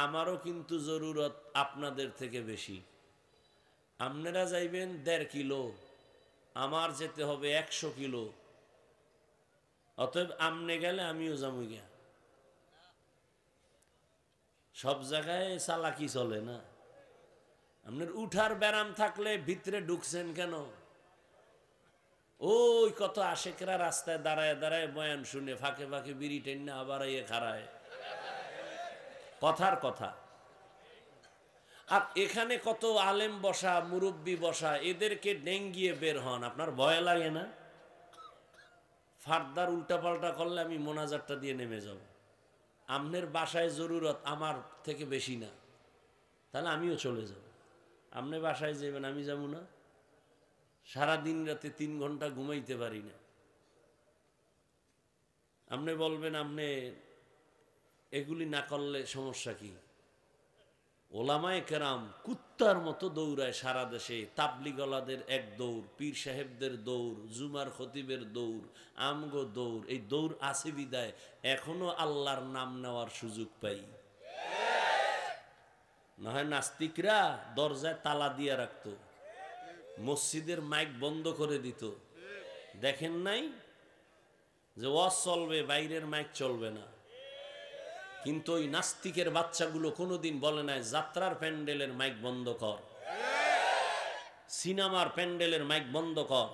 Speaker 1: আমারও কিন্তু জরুরত আপনাদের থেকে বেশি। আপনারা যাইবেন 1.5 কিলো, আমার যেতে হবে 100 কিলো। অতএব আমনে গেলে আমিও যাবো গিয়া। সব জায়গায় চালাকি চলে না। আপনার উঠার ব্যারাম থাকলে ভিতরে ঢুকছেন কেন? ওই কত আশেকরা রাস্তায় দাঁড়ায় দাঁড়ায় বয়ান শুনে ফাঁকে ফাঁকে বিড়ি টেনে আবার ইয়ে খাড়ায়, কথার কথা। আর এখানে কত আলেম বসা, মুরব্বী বসা, এদেরকে ডেঙ্গিয়ে বের হন, আপনার ভয় লাগে না? ফারদার উল্টাপাল্টা করলে আমি মোনাজারটা দিয়ে নেমে যাব। আমনের বাসায় জরুরত আমার থেকে বেশি না, তাহলে আমিও চলে যাব। আপনি বাসায় যাবেন, আমি যাব না? সারাদিন রাতে 3 ঘন্টা ঘুমাইতে পারি না। আপনি বলবেন আপনি এগুলি না করলে সমস্যা কি? ওলামায়ে কেরাম কুত্তার মতো দৌড়ায় সারা দেশে। তাবলিগলাদের এক দৌড়, পীর সাহেবদের দৌড়, জুমার খতিবের দৌড়, আমগো দৌড়। এই দৌড় আছে বিদায় এখনো আল্লাহর নাম নেওয়ার সুযোগ পাই। না হয় নাস্তিকরা দরজায় তালা দিয়ে রাখতো, মসজিদের মাইক বন্ধ করে দিত। দেখেন নাই যে ওয়াজ চলবে, বাইরের মাইক চলবে না। কিন্তু ওই নাস্তিকের বাচ্চাগুলো কোনোদিন বলে নাই যাত্রার প্যান্ডেলের মাইক বন্ধ কর, সিনেমার প্যান্ডেলের মাইক বন্ধ কর।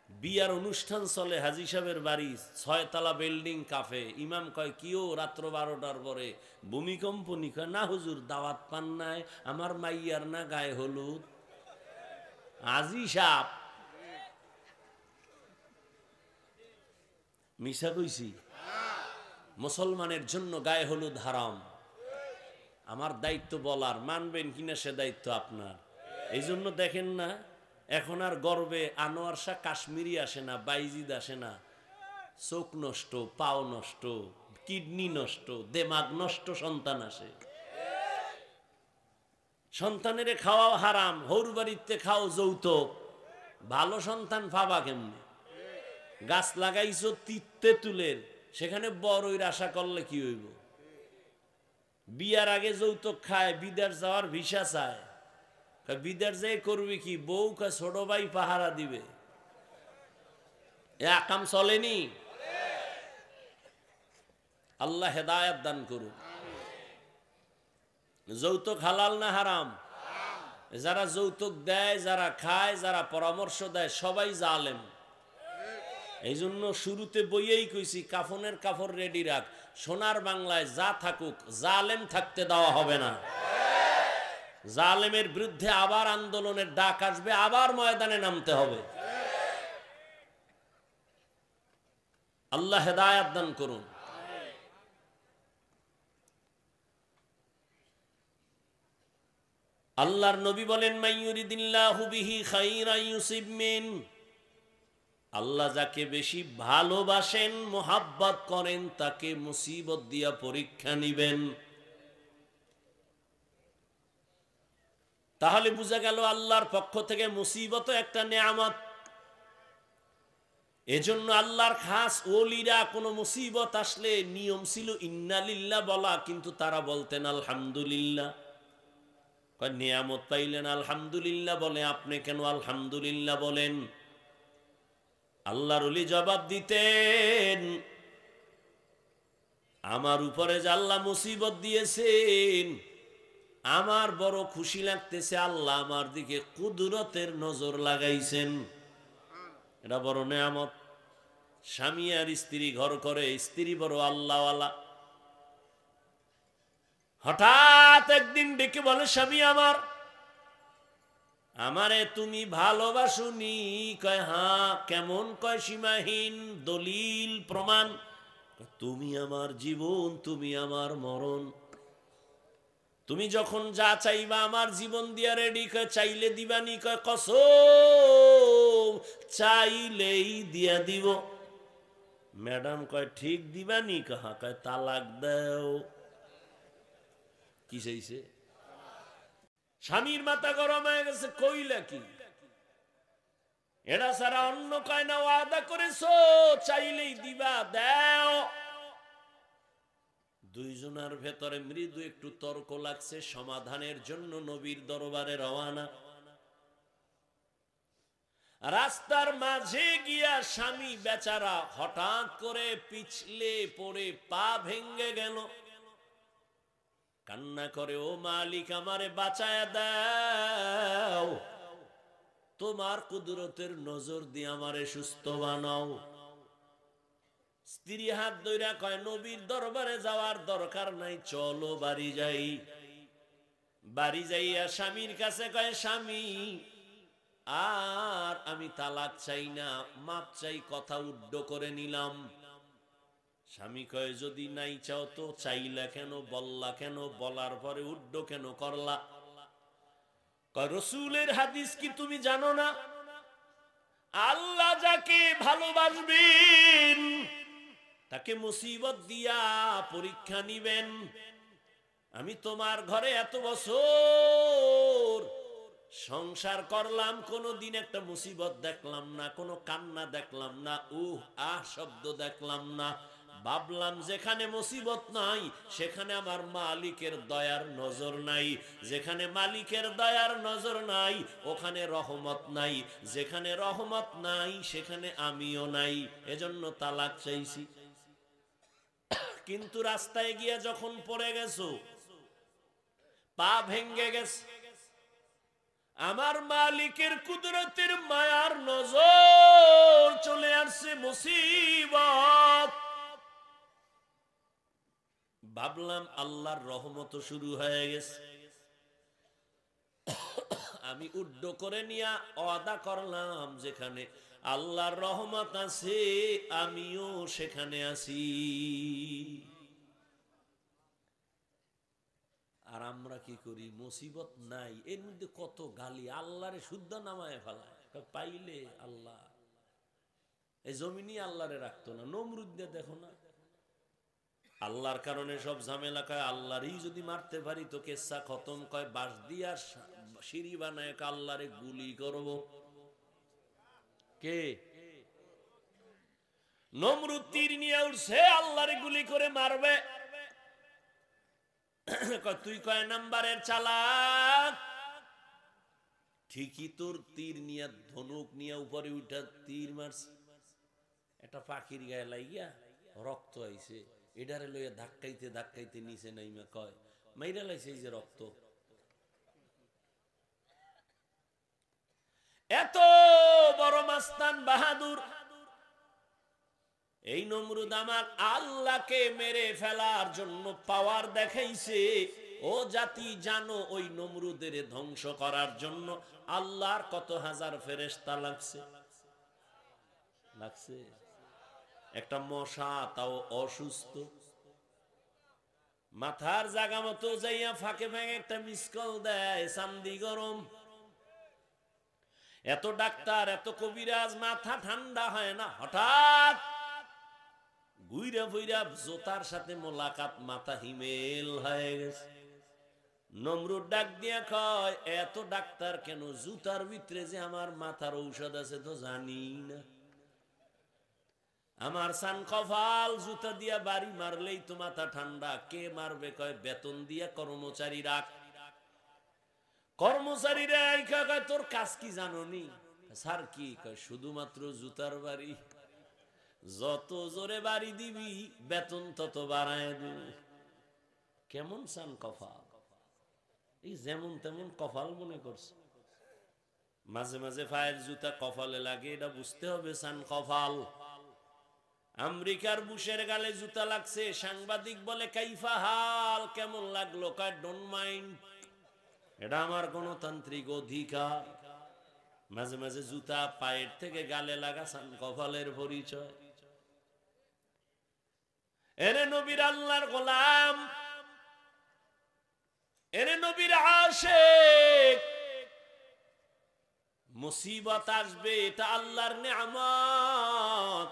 Speaker 1: বিয়ার অনুষ্ঠান চলে হাজী সাহেবের বাড়ি, 6 তলা বিল্ডিং, কাফে। ইমাম কয় কিও রাত্র 12টার পরে ভূমিকম্প নি? কয় না হুজুর, দাওয়াত পান নাই, আমার মাইয়ার না গায়ে হলুদ। হাজী সাহেব মিশা কইছি? মুসলমানের জন্য গায়ে হলুদ হারাম। আমার দায়িত্ব বলার, মানবেন কিনা সে দায়িত্ব আপনার। এই জন্য দেখেন না এখন আর গর্বে আনোয়ার শাহ কাশ্মীরি আসে না, বাইজিদ আসে না। চোখ নষ্ট, পাও নষ্ট, কিডনি নষ্ট, দেমাগ নষ্ট সন্তান আসে। সন্তানের খাওয়াও হারাম, হৌর বাড়িতে খাও যৌতুক। ভালো সন্তান পাবা কেমনে? গাছ লাগাইছো তেঁতুলের, সেখানে বড়ইর আশা করলে কি হইব? বিয়ার আগে যৌতুক খায়, বিদেশ যাওয়ার ভিসা চায়। বিদেশ যাই করবি কি? বউ কা ছোট ভাই পাহারা দিবে। এ আকাম চলেনি। আল্লাহ হেদায়েত দান করুন। যৌতুক হালাল না হারাম? যারা যৌতুক দেয়, যারা খায়, যারা পরামর্শ দেয়, সবাই জালেম। এই জন্য শুরুতে বইয়েই কইছি কাফনের কাপড় রেডি রাখ। সোনার বাংলায় যা থাকুক, জালেম থাকতে দেওয়া হবে না। জালেমের বিরুদ্ধে আবার আন্দোলনের ডাক আসবে, আবার ময়দানে নামতে হবে। আল্লাহ হেদায়েত দান করুন। আল্লাহর নবী বলেন মাইয়ুরিদিল্লাহু বিহি খাইরান ইউসিব মিন। আল্লাহ যাকে বেশি ভালোবাসেন, মোহাব্বত করেন, তাকে মুসিবত দিয়া পরীক্ষা নিবেন। তাহলে বোঝা গেল আল্লাহর পক্ষ থেকে মুসিবত একটা নেয়ামত। এজন্য আল্লাহর খাস ওলিরা কোনো মুসিবত আসলে নিয়ম ছিল ইন্না লিল্লাহ বলা, কিন্তু তারা বলতেন আলহামদুলিল্লাহ। নেয়ামত পাইলেন আলহামদুলিল্লাহ বলে, আপনি কেন আলহামদুলিল্লাহ বলেন? আল্লাহর ওলি জবাব দিতেন, আমার উপরে যে আল্লাহ মুসিবত দিয়েছেন, আমার বড় খুশি লাগতেছে। আল্লাহ আমার দিকে কুদরতের নজর লাগাইছেন, এটা বড় নেয়ামত। স্বামী আর স্ত্রী ঘর করে, স্ত্রী বড় আল্লাহওয়ালা। হঠাৎ একদিন ডেকে বলে, স্বামী আমার, আমারে তুমি ভালোবাসুনি? কয় হ্যাঁ। কেমন? কয় সীমাহীন, দলিল প্রমাণ। তুমি আমার জীবন, তুমি আমার মরণ। তুমি যখন যা চাইবা আমার জীবন দিয়া রেডি। কয় চাইলে দিবানি? কয় কসম, চাইলেই দিয়া দিব। ম্যাডাম কয় ঠিক দিবানি? কাহা? কয় তালাক দাও। কি চাইছে? স্বামীর মাথা গরম হয়ে গেছে, কইলা কি? এটা ছাড়া অন্য কয় না, ওয়াদা করেছো চাইলেই দিবা, দাও। দুইজনের ভেতরে মৃদু একটু তর্ক লাগছে, সমাধানের জন্য নবীর দরবারে রওয়ানা। রাস্তার মাঝে গিয়া স্বামী বেচারা হঠাৎ করে পিছলে পড়ে পা ভেঙ্গে গেল, কান্না করে, ও মালিক আমারে বাঁচায়া দাও, তোমার কুদরতের নজর দিয়ে আমারে সুস্থ বানাও। স্ত্রী হাত ধইরা কয়, নবীর দরবারে যাওয়ার দরকার নাই, চলো বাড়ি যাই। বাড়ি যাইয়া স্বামীর কাছে কয়, স্বামী আর আমি তালাক চাই না, মাপ চাই, কথা উড্ড করে নিলাম। স্বামী কয়, যদি নাই চাও তো চাইলা কেন, বললা কেন, বলার পরে উড্ড কেন করলা? কয়, রসুলের হাদিস কি তুমি জানো না? আল্লাহ যাকে ভালোবাসবেন তাকে মুসিবত দিয়া পরীক্ষা নিবেন। আমি তোমার ঘরে এত বছর সংসার করলাম, কোনদিন একটা মুসিবত দেখলাম না, কোনো কান্না দেখলাম না, আহ শব্দ দেখলাম না। ভাবলাম যেখানে মুসিবত নাই সেখানে আমার মালিকের দয়ার নজর নাই, যেখানে মালিকের দয়ার নজর নাই ওখানে রহমত নাই, যেখানে রহমত নাই সেখানে আমিও নাই, এজন্য তালাক চাইছি। কিন্তু রাস্তায় গিয়া যখন পড়ে গেছো, পা ভেঙ্গে গেছে, আমার মালিকের কুদরতের মায়ার নজর চলে আসছে, মুসিবত। ভাবলাম আল্লাহর রহমত শুরু হয়ে গেছে। আমি উড্ড করে নিয়া ওয়াদা করলাম, যেখানে আল্লাহর রহমত আছে আমিও সেখানে আছি। আর আমরা কি করি? মুসিবত নাই, এর মধ্যে কত গালি, আল্লাহরে শুদ্ধ নামায় ফেলায়, পাইলে আল্লাহ। এই জমিনই আল্লাহরে রাখতো না, নমরুদ দিয়ে দেখো না, আল্লাহর কারণে সব ঝামেলা। কয় আল্লাহরই যদি মারতে পারি তো কেসা খতম। কয় বাঁশ দিয়া সিঁড়ি বানায় আল্লাহরে গুলি করব। কে? নমরুদ তীর নিয়ে উঠছে, আল্লাহরে গুলি করে মারবে। তুই কয় নাম্বারের চালাক? ঠিকই তোর তীর নিয়ে, ধনুক নিয়ে উপরে উঠা তীর মারছে, একটা পাখির গায়ে লাগিয়া রক্ত আইছে, এটারে লইয়া ধাক্কাইতে ধাক্কাইতে নিচে নাইমা কয় মাইরা লাইছে এই যে রক্ত। এত বড় মাস্তান বাহাদুর এই নমরুদ আমার আল্লাহকে মেরে ফেলার জন্য পাওয়ার দেখাইছে। ও জাতি জানো, ওই নমরুদের ধ্বংস করার জন্য আল্লাহর কত হাজার ফেরেশতা লাগছে। একটা মশা তাও অসুস্থ, মাথার জায়গা মতো যাইয়া ফাঁকে ফাঁকে একটা মিসকল দেয়, চান্দি গরম। এত ডাক্তার, এত কবিরাজ, মাথা ঠান্ডা হয় না। হঠাৎ ঘুইরা ফুইরা জোতার সাথে মোলাকাত, মাথা হিমেল হয়ে গেছে। নমরুদ ডাক দিয়া কয়, এত ডাক্তার কেন? জুতার ভিতরে যে আমার মাথার ঔষধ আছে তো জানি না। আমার সান কপাল, জুতা দিয়া বাড়ি মারলেই তো মাথা ঠান্ডা। কে মারবে? কয় বেতন দিয়া কর্মচারী রাখ। কর্মচারীরা আইকা কয়, তোর কাজ কি জানোনি? স্যার কি? কয় শুধুমাত্র জুতার বাড়ি, যত জোরে বাড়ি দিবি বেতন তত বাড়ায় দিবি। কেমন সান কপাল! এই যেমন তেমন কপাল মনে করছে। মাঝে মাঝে পায়ের জুতা কপালে লাগে, এটা বুঝতে হবে সান কপাল। আমেরিকার বুশের গালে জুতা লাগছে, সাংবাদিক বলে কাইফা হাল, কেমন লাগলো? কয় ডোন্ট মাইন্ড, এটা আমার গণতান্ত্রিক অধিকার। মাঝে মাঝে জুতা পায়ের থেকে গালে লাগা সান কপালের পরিচয়। এরে নবীর আল্লাহর গোলাম, এরে নবীর আশিক, মুসিবত আসবে, এটা আল্লাহর নিয়ামত।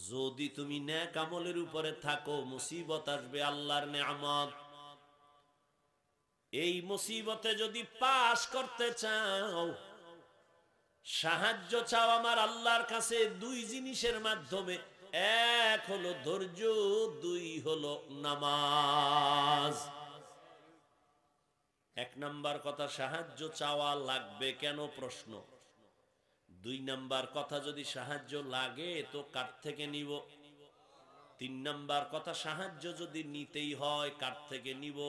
Speaker 1: যদি তুমি নেক আমলের উপরে থাকো, মুসিবত আসবে, আল্লাহর নিয়ামত। এই মুসিবতে যদি পাশ করতে চাও, সাহায্য চাও আমার আল্লাহর কাছে দুই জিনিসের মাধ্যমে। এক হলো ধৈর্য, দুই হলো নামাজ। এক নাম্বার কথা, সাহায্য চাওয়া লাগবে কেন? প্রশ্ন। 2 নাম্বার কথা, যদি সাহায্য লাগে তো কার থেকে নিব। 3 নাম্বার কথা, সাহায্য যদি নিতেই হয় কার থেকে নিব।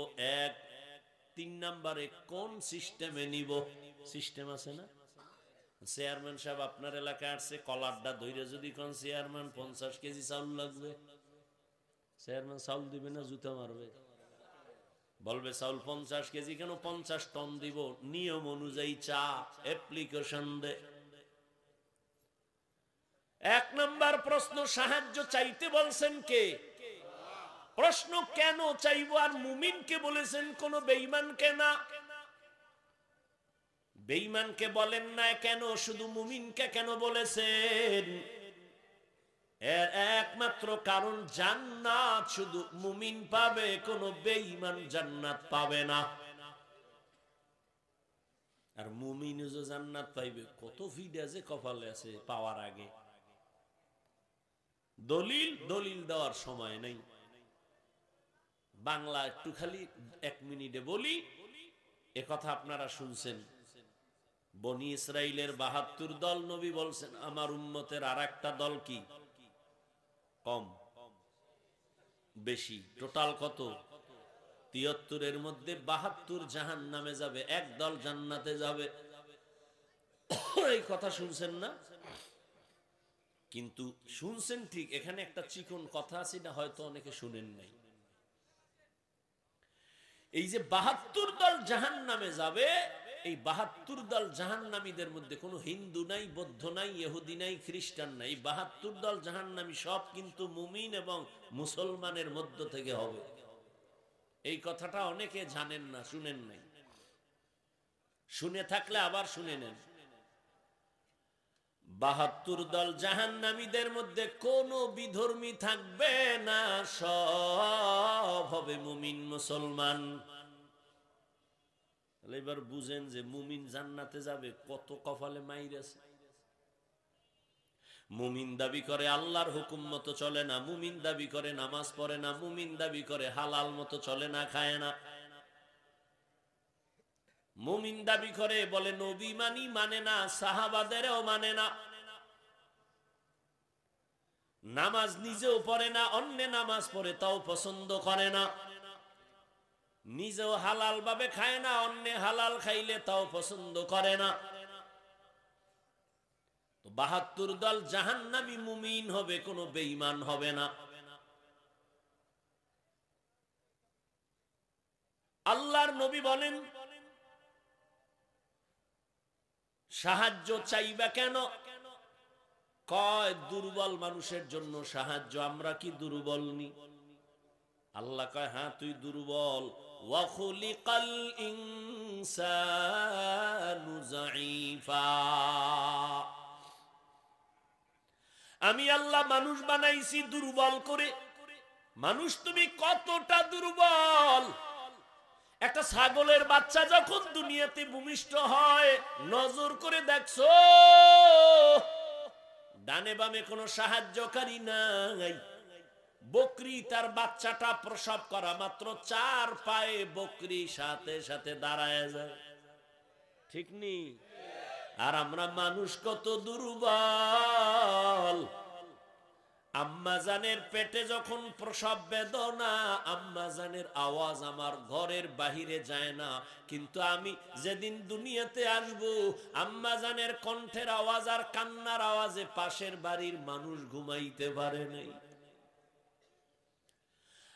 Speaker 1: 3 নাম্বারে কোন সিস্টেমে নিব। সিস্টেম আছে না? চেয়ারম্যান সাহেব আপনার এলাকায় আসছে, কলারটা ধরে যদি কোন চেয়ারম্যান 50 কেজি চাউল লাগবে, চেয়ারম্যান চাউল দিবে না জুতা মারবে? বলবে চাউল 50 কেজি কেন, 50 টন দিব, নিয়ম অনুযায়ী চা অ্যাপ্লিকেশন দে। 1 নাম্বার প্রশ্ন, সাহায্য চাইতে বলছেন কে? প্রশ্ন কেন চাইবো? আর মুমিনকে বলেছেন, কোন বেঈমানকে না। বেঈমানকে বলেন না কেন, শুধু মুমিনকে কেন বলেছেন? এর একমাত্র কারণ, জান্নাত শুধু মুমিন পাবে, কোন বেঈমান জান্নাত পাবে না। আর মুমিনও যে জান্নাত পাইবে, কত ভিড় আছে কপালে আছে পাওয়ার আগে। দলিল দেওয়ার সময় নেই, বাংলা একটু খালি 1 মিনিটে বলি। কথা আপনারা শুনছেন, বনি ইসরাইলের 72 দল, নবী বলছেন আমার উম্মতের আর একটা দল কি কম বেশি, টোটাল কত? 73। এর মধ্যে 72 জাহান্নামে যাবে, 1 দল জান্নাতে যাবে। এই কথা শুনছেন না? কিন্তু শুনছেন ঠিক, এখানে একটা চিকন কথা আছে, না হয়তো অনেকে শুনেন নাই। এই যে 72 দল জাহান্নামে যাবে, এই 72 দল জাহান্নামীদের মধ্যে কোনো হিন্দু নাই, বৌদ্ধ নাই, ইহুদি নাই, খ্রিস্টান নাই। 72 দল জাহান্নামী সব কিন্তু মুমিন এবং মুসলমানের মধ্য থেকে হবে। এই কথাটা অনেকে জানেন না, শুনেন নাই। শুনে থাকলে আবার শুনে নেন। 72 দল জাহান্নামীদের মধ্যে কোনো বিধর্মী থাকবে না, সব হবে মুমিন মুসলমান। এবার বুঝেন যে মুমিন জান্নাতে যাবে, কত কপালে মাইর আছে। মুমিন দাবি করে আল্লাহর হুকুম মতো চলে না, মুমিন দাবি করে নামাজ পড়ে না, মুমিন দাবি করে হালাল মতো চলে না, খায় না। মুমিন দাবি করে বলে নবী মানি, মানে না, সাহাবাদেরও মানে না। নামাজ নিজেও পড়ে না, অন্য নামাজ পড়ে তাও পছন্দ করে না। নিজেও হালাল ভাবে খায় না, অন্য হালাল খাইলে তাও পছন্দ করে না। তো 72 দল জাহান্নামী মুমিন হবে, কোনো বেঈমান হবে না। আল্লাহর নবী বলেন, সাহায্য চাইবা কেন? কয় দুর্বল মানুষের জন্য সাহায্য। আমরা কি দুর্বল নি? আল্লাহ কয় হ্যাঁ তুই দুর্বল। ওয়া খুলিকাল ইনসানু যায়ীফা, আমি আল্লাহ মানুষ বানাইছি দুর্বল করে। মানুষ তুমি কতটা দুর্বল! একটা ছাগলের বাচ্চা যখন দুনিয়াতে ভূমিষ্ঠ হয়, নজর করে দেখছো ডানে বামে কোনো সাহায্যকারী নাই। বকরি তার বাচ্চাটা প্রসব করা মাত্র 4 পায়ে বকরি সাথে সাথে দাঁড়ায় যায়, ঠিক নি? আর আমরা মানুষ কত দুর্বল! আম্মা জানের পেটে যখন প্রসব বেদনা, আম্মা জানের আওয়াজ আমার ঘরের বাহিরে যায় না, কিন্তু আমি যেদিন দুনিয়াতে আসব, আম্মা জানের কণ্ঠের আওয়াজ আর কান্নার আওয়াজে পাশের বাড়ির মানুষ ঘুমাইতে পারে নাই।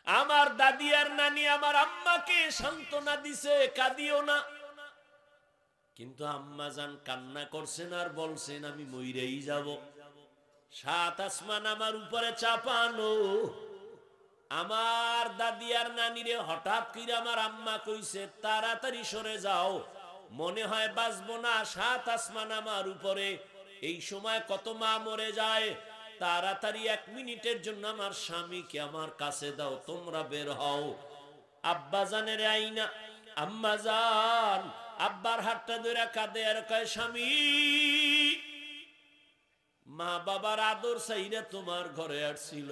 Speaker 1: আমার দাদি আর নানি আমার আম্মাকে সান্ত্বনা দিছে, কাঁদিও না, কিন্তু আম্মা জান কান্না করছেন আর বলছেন আমি মইরেই যাব। 7 আসমান আমার উপরে চাপানো। আমার দাদি আর নানিরে হঠাৎ করে আমার আম্মা কইছে তাড়াতাড়ি সরে যাও, মনে হয় বাঁচবো না, 7 আসমান আমার উপরে। এই সময় কত মা মরে যায়। তাড়াতাড়ি 1 মিনিটের জন্য আমার স্বামীকে আমার কাছে দাও, তোমরা বের হও। আব্বা জানের আইনা, আম্মা জান আব্বার হাতটা ধরে কাঁদে আর কয় স্বামী, মা বাবার আদর চাইরা তোমার ঘরে আসছিল,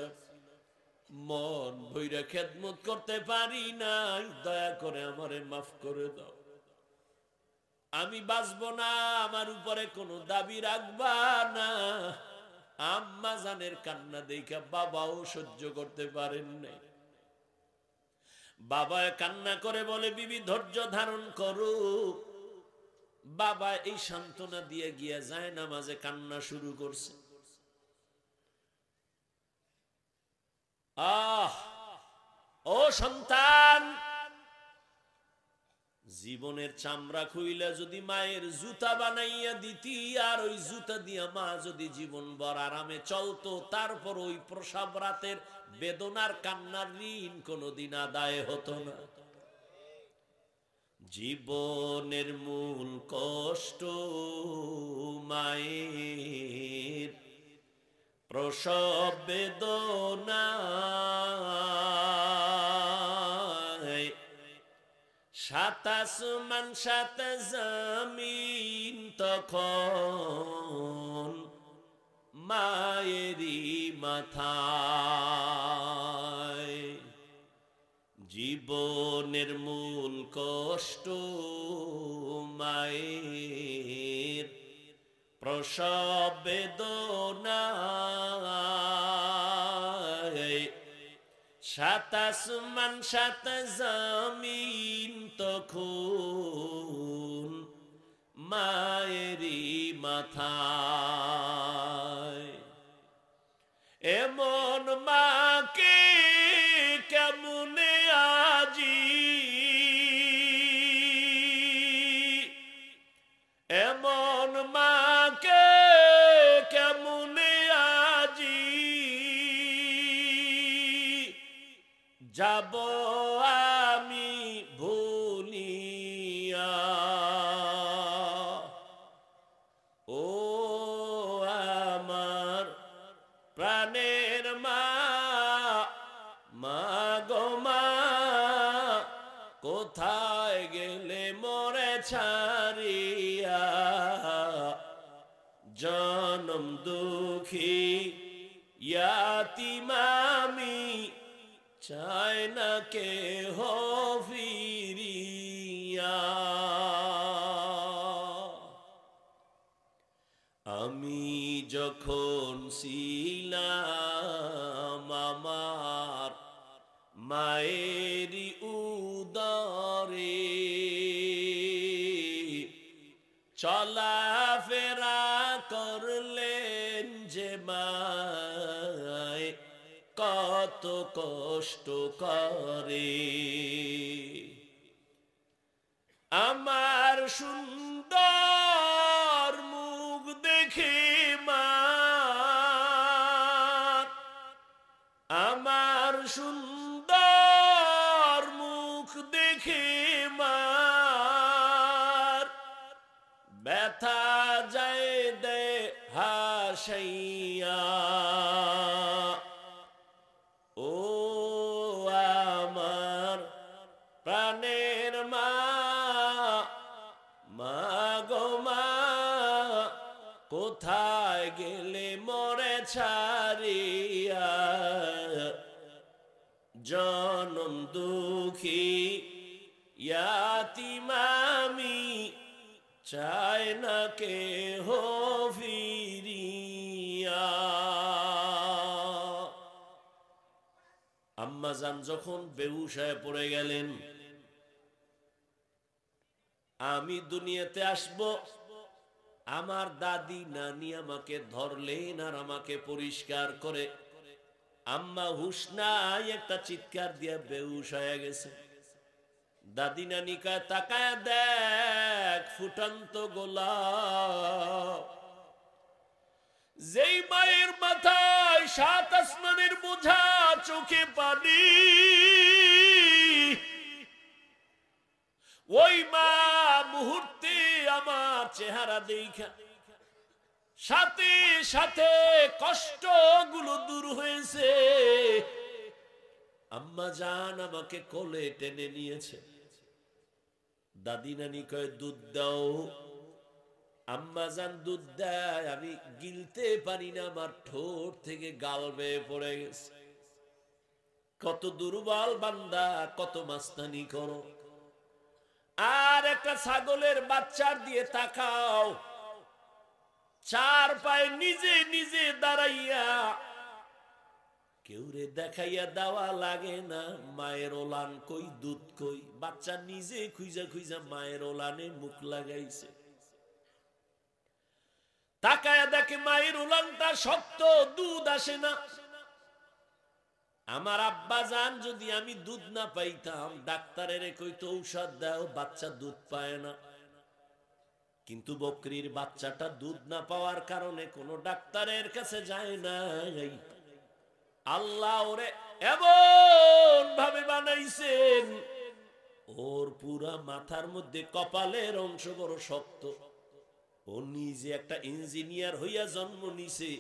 Speaker 1: মন ভইরা খেদমত করতে পারি নাই, দয়া করে আমারে মাফ করে দাও। আমি বাঁচবো না, আমার উপরে কোনো দাবি রাখবা না। আম্মা জানের কান্না দেখা বাবাও সহ্য করতে পারেন নাই। বাবা কান্না করে বলে, বিবি ধৈর্য ধারণ করো। বাবা এই সান্ত্বনা দিয়ে গিয়ে যায় নামাজে কান্না শুরু করছে। আহ, ও সন্তান, জীবনের চামড়া খুইলা যদি মায়ের জুতা বানাইয়া দিতি, আর ওই জুতা দিয়া মা যদি জীবন ভর আরামে চলতো, তারপর ওই প্রসব রাতের বেদনার কান্নার ঋণ কোনোদিন আদায় হতো না। জীবনের মূল কষ্ট মায়ের প্রসব বেদনা, সাত আসমান সাত জমিন তখন মায়েরই মাথায়। জীবনের মূল কষ্ট মায়ের প্রসব বেদনা, সাত আসমান সাত জমিন তখন মায়েরই মাথায়। এমন মাকে কেমনে আজি, এমন মাকে কেমনে আজি যাব আমি ভুলিয়া। ও আমার প্রাণের মা, মা গো মা, কোথায় গেলে মোরে ছাড়িয়া। জনম দুঃখী ইয়াতীম আমি, চাই না কেহ ফিরিয়া। আমি যখন ছিলাম আমার মায়েরই উদরে, চলাফেরা করলেন যে মায় কত কষ্ট করে। আমার সুন্দর মুখ দেখে মা, আমার সুন্দর মুখ দেখে মা, ব্যথা যায় দে হাসাইয়া। ও আমার প্রাণের মা, মা গো মা, কোথায় গেলে মোরে ছাড়িয়া। জনম দুঃখী ইয়াতীম আমি, চাই না কেহ ফিরিয়া। আম্মা জান যখন বেহুশ হয়ে পড়ে গেলেন, আমি দুনিয়াতে আসব, আমার দাদি নানি আমাকে ধরলেন আর আমাকে পরিষ্কার করে। আম্মা হুশ নাই, একটা চিৎকার দিয়ে বেহুশ হয়ে গেছে। দাদি নানি কয়, তাকায় দেখ ফুটন্ত গোলাপ। যেই মায়ের মাথায় সাত আসমানের বোঝা, চোখে পানি, ওই মা মুহূর্তে আমার চেহারা দেখা সাথে সাথে কষ্ট গুলো দূর হয়েছে। আম্মা জান আমাকে কোলে টেনে নিয়েছে। দাদি নানি কয়, দুধ দাও। আম্মা জান দুধ দেয়, আমি গিলতে পারি না, আমার ঠোঁট থেকে গাল বেয়ে পড়ে গেছে। কত দুর্বল বান্দা, কত মাস্তানি করো। আর একটা ছাগলের বাচ্চার দিয়ে তাকাও, চার পায়ে নিজে নিজে দাঁড়াইয়া, কেউরে দেখাইয়া দেওয়া লাগে না মায়ের ওলান কই দুধ কই, বাচ্চা নিজে খুঁজা খুঁজা মায়ের ওলানে মুখ লাগাইছে। তাকায়া দেখে মায়ের উলানটা শক্ত, দুধ আসে না। আমার আব্বা জান যদি আমি দুধ না পাইতাম, ডাক্তারের কইতো ঔষধ দাও, বাচ্চা দুধ পায় না। কিন্তু বকরির বাচ্চাটা দুধ না পাওয়ার কারণে কোনো ডাক্তারের কাছে যায় নাই। আল্লাহ ওরে এমন ভাবে বানাইছেন, ওর পুরা মাথার মধ্যে কপালের অংশ বড় শক্ত। ও নিজে একটা ইঞ্জিনিয়ার হইয়া জন্ম নিছে।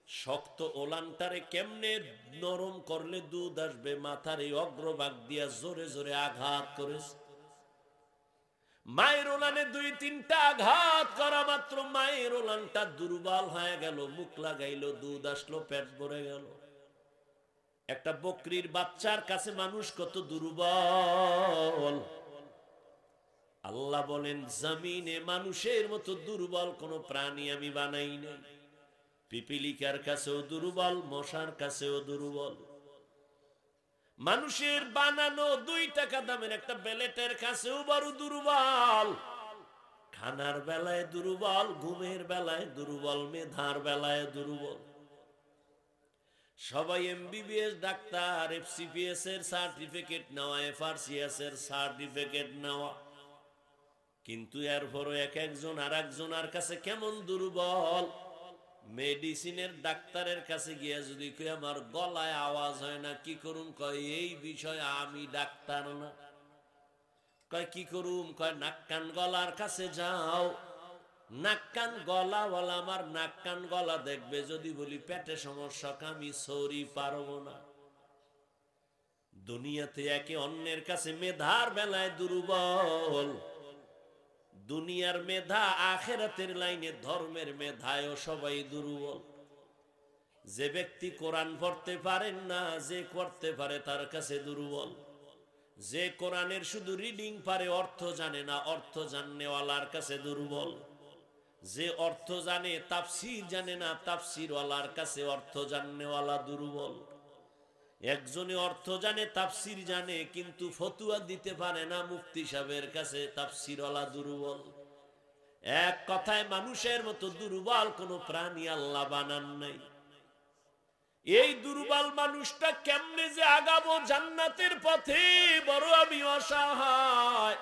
Speaker 1: শক্ত ওলানটারে কেমনে নরম করলে দুধ আসবে, মাথার এই অগ্রভাগ দিয়া জোরে জোরে আঘাত করেছে। মায়ের ওলানে 2-3টা আঘাত করা মাত্র মায়ের ওলানটা দুর্বল হয়ে গেল, মুখ লাগাইলো, দুধ আসলো, পেট ভরে গেল। একটা বকরির বাচ্চার কাছে মানুষ কত দুর্বল। আল্লাহ বলেন জমিনে মানুষের মতো দুর্বল কোন প্রাণী আমি বানাই নাই। পিপিলিকার কাছেও দুর্বল, মশার কাছেও দুর্বল। মানুষের বানানো 2 টাকা দামের একটা বেলেটের কাছেও বড় দুর্বল। খানার বেলায় দুর্বল, ঘুমের বেলায় দুর্বল, মেধার বেলায় দুর্বল। সবাই এমবিবিএস ডাক্তার, এফসিপিএস এর সার্টিফিকেট নেওয়া, এফআরসিএস এর সার্টিফিকেট নেওয়া, কিন্তু এরপরও এক একজন আর একজনের কাছে কেমন দুর্বল। মেডিসিনের ডাক্তারের কাছে গিয়া যদি কই আমার গলায় আওয়াজ হয় না, কি করুম? কয় এই বিষয়ে আমি ডাক্তার না। কয় কি করুম? কয় নাক কান গলার কাছে যাও। নাক কান গলা বলা, আমার নাক কান গলা দেখবে। যদি বলি পেটে সমস্যা, আমি সরি পারবো না। দুনিয়াতে একে অন্যের কাছে মেধার বেলায় দুর্বল। দুনিয়ার মেধা, আখিরাতের লাইনে ধর্মের মেধায়ও সবাই দুর্বল। যে ব্যক্তি কোরআন পড়তে পারেন না, যে করতে পারে তার কাছে দুর্বল। যে কোরআনের শুধু রিডিং পারে, অর্থ জানে না, অর্থ জাননেওয়ালার কাছে দুর্বল। যে অর্থ জানে, তাফসীর জানে না, তাফসীরওয়ালার কাছে অর্থ জাননেওয়ালা দুর্বল। একজনে অর্থ জানে, তাফসীর জানে, কিন্তু ফতুয়া দিতে পারে না, মুফতি সাহেবের কাছে তাফসীরওয়ালা দুর্বল। এক কথায় মানুষের মতো দুর্বল কোন প্রাণী আল্লাহ বানান নাই। এই দুর্বল মানুষটা কেমনে যে আগাবো জান্নাতের পথে, বড় আমি অসহায়।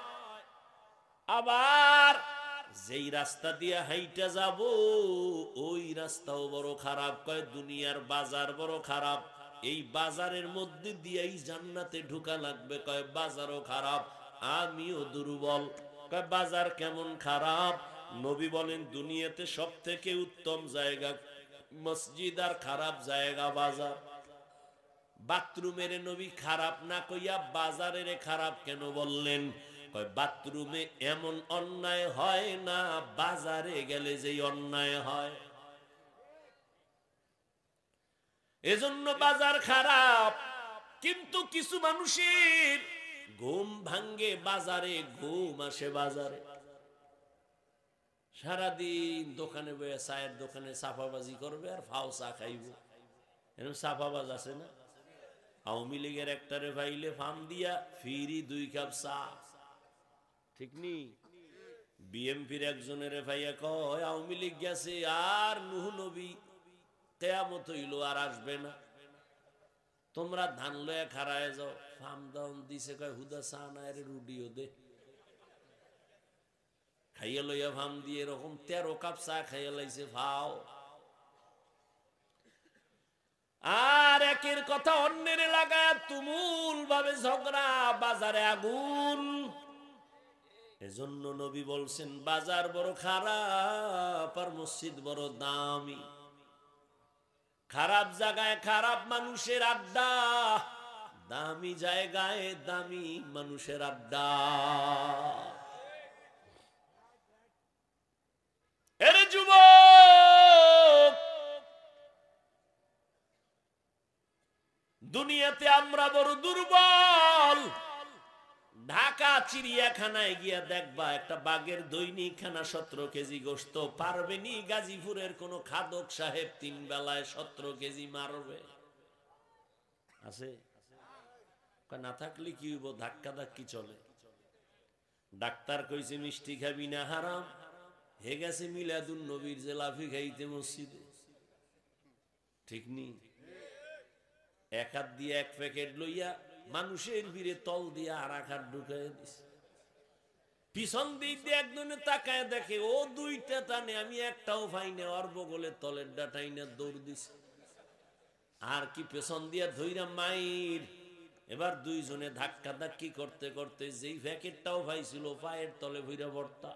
Speaker 1: আবার যেই রাস্তা দিয়ে হাইটা যাব, ওই রাস্তাও বড় খারাপ। কয় দুনিয়ার বাজার বড় খারাপ, এই বাজারের মধ্যে দিয়েই জান্নাতে ঢুকা লাগবে। কয় বাজারও খারাপ, আমিও দুর্বল। কয় বাজার কেমন খারাপ? নবী বলেন দুনিয়াতে সব থেকে উত্তম জায়গা মসজিদ, আর খারাপ জায়গা বাজার। বাথরুমের নবী খারাপ না কইয়া বাজারের খারাপ কেন বললেন? কয় বাথরুমে এমন অন্যায় হয় না, বাজারে গেলে যেই অন্যায় হয়। এজন্য বাজার খারাপ। কিন্তু কিছু মানুষের ঘুম ভাঙ্গে বাজারে, ঘুম আসে বাজারে। সারাদিন দোকানে বয়ে, চায়ের দোকানে সাফাবাজি করবে আর ফাও চা খাইব। এরকম সাফাবাজ আছে না? আওয়ামী লীগের একটারে ভাইলে ফার্ম দিয়া ফিরি 2 কাপ চা, ঠিক নি? বিএমপির একজনের ভাইয়া কয় আওয়ামী লীগ গেছে, আর নূহ নবী কিয়ামত হইল আর আসবে না, তোমরা ধান লয়ে খাড়ায় যাও। ফার্ম দাম দিছে, কয় হুদা চা না, এর রুডিও দে। খাইয়া লইয়া ফার্ম দিয়ে এরকম 13 কাপ চা খাইয়া লাইছে ভাও। আর একের কথা অন্যের লাগায় তুমুল ভাবে ঝগড়া, বাজারে আগুন। এজন্য নবী বলছেন বাজার বড় খারাপ, আর মসজিদ বড় দামি। খারাপ জায়গায় খারাপ মানুষের আড্ডা, দামি জায়গায় দামি মানুষের আড্ডা। এর যুবক, দুনিয়াতে আমরা বড় দুর্বল। ঢাকা চিড়িয়াখানায় গিয়া দেখবা একটা বাঘের দৈনিক খানা 17 কেজি গোশত পারবেনি। গাজীপুরের কোন খাদক সাহেব 3 বেলায় 17 কেজি মারবে? আছে? না থাকলে কি হইব? ধাক্কা ধাক্কি চলে। ডাক্তার কইছে মিষ্টি খাবি না, হারাম। হে গেছে মিলাদুন নবীর জেলাফি খাইতে মসজিদে, ঠিক নি? এক হাত দিয়ে এক প্যাকেট লইয়া মানুষের ভিড়ে তল দিয়ে আর এক হাত ঢুকাই দিছে। পিছন দিক দিয়ে একজনে তাকায় দেখে ও দুইটা টানে, আমি একটাও পাই না। ওর বগলে তলের ডাটাই না দৌড় দিছে। আর কি পেছন দিয়া ধইরা মাইর। এবার দুইজনে ধাক্কা ধাক্কি করতে করতে যেই প্যাকেটটাও পাইছিল পায়ের তলে ভইরা ভর্তা।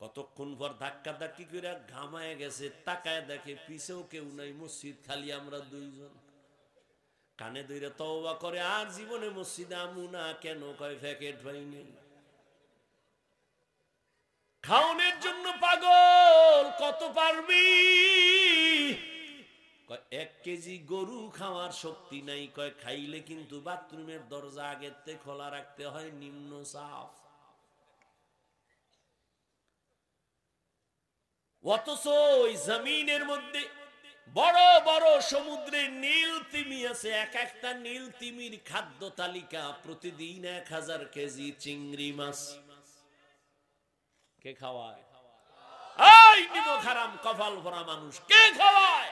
Speaker 1: কতক্ষণ পর ধাক্কা ধাক্কি করে ঘামায় গেছে, তাকায় দেখে পিছেও কেউ নাই, মসজিদ খালি, আমরা দুইজন। কানে ধরে তওবা করে, আর জীবনে মসজিদে আমু না। কেন? কয় প্যাকেট পাই নাই। খাওনের জন্য পাগল। কত পারবি? কয় 1 কেজি গরু খাওয়ার শক্তি নাই। কয় খাইলে কিন্তু বাথরুমের দরজা আগের থেকে খোলা রাখতে হয়, নিম্ন চাপ। অথচ ওই জমিনের মধ্যে বড় বড় সমুদ্রে নীল তিমি আছে। এক একটা নীল তিমির খাদ্য তালিকা প্রতিদিন 1000 কেজি চিংড়ি মাছ। কে খাওয়ায়? এই নিমক হারাম কপাল ভরা মানুষ কে খাওয়ায়?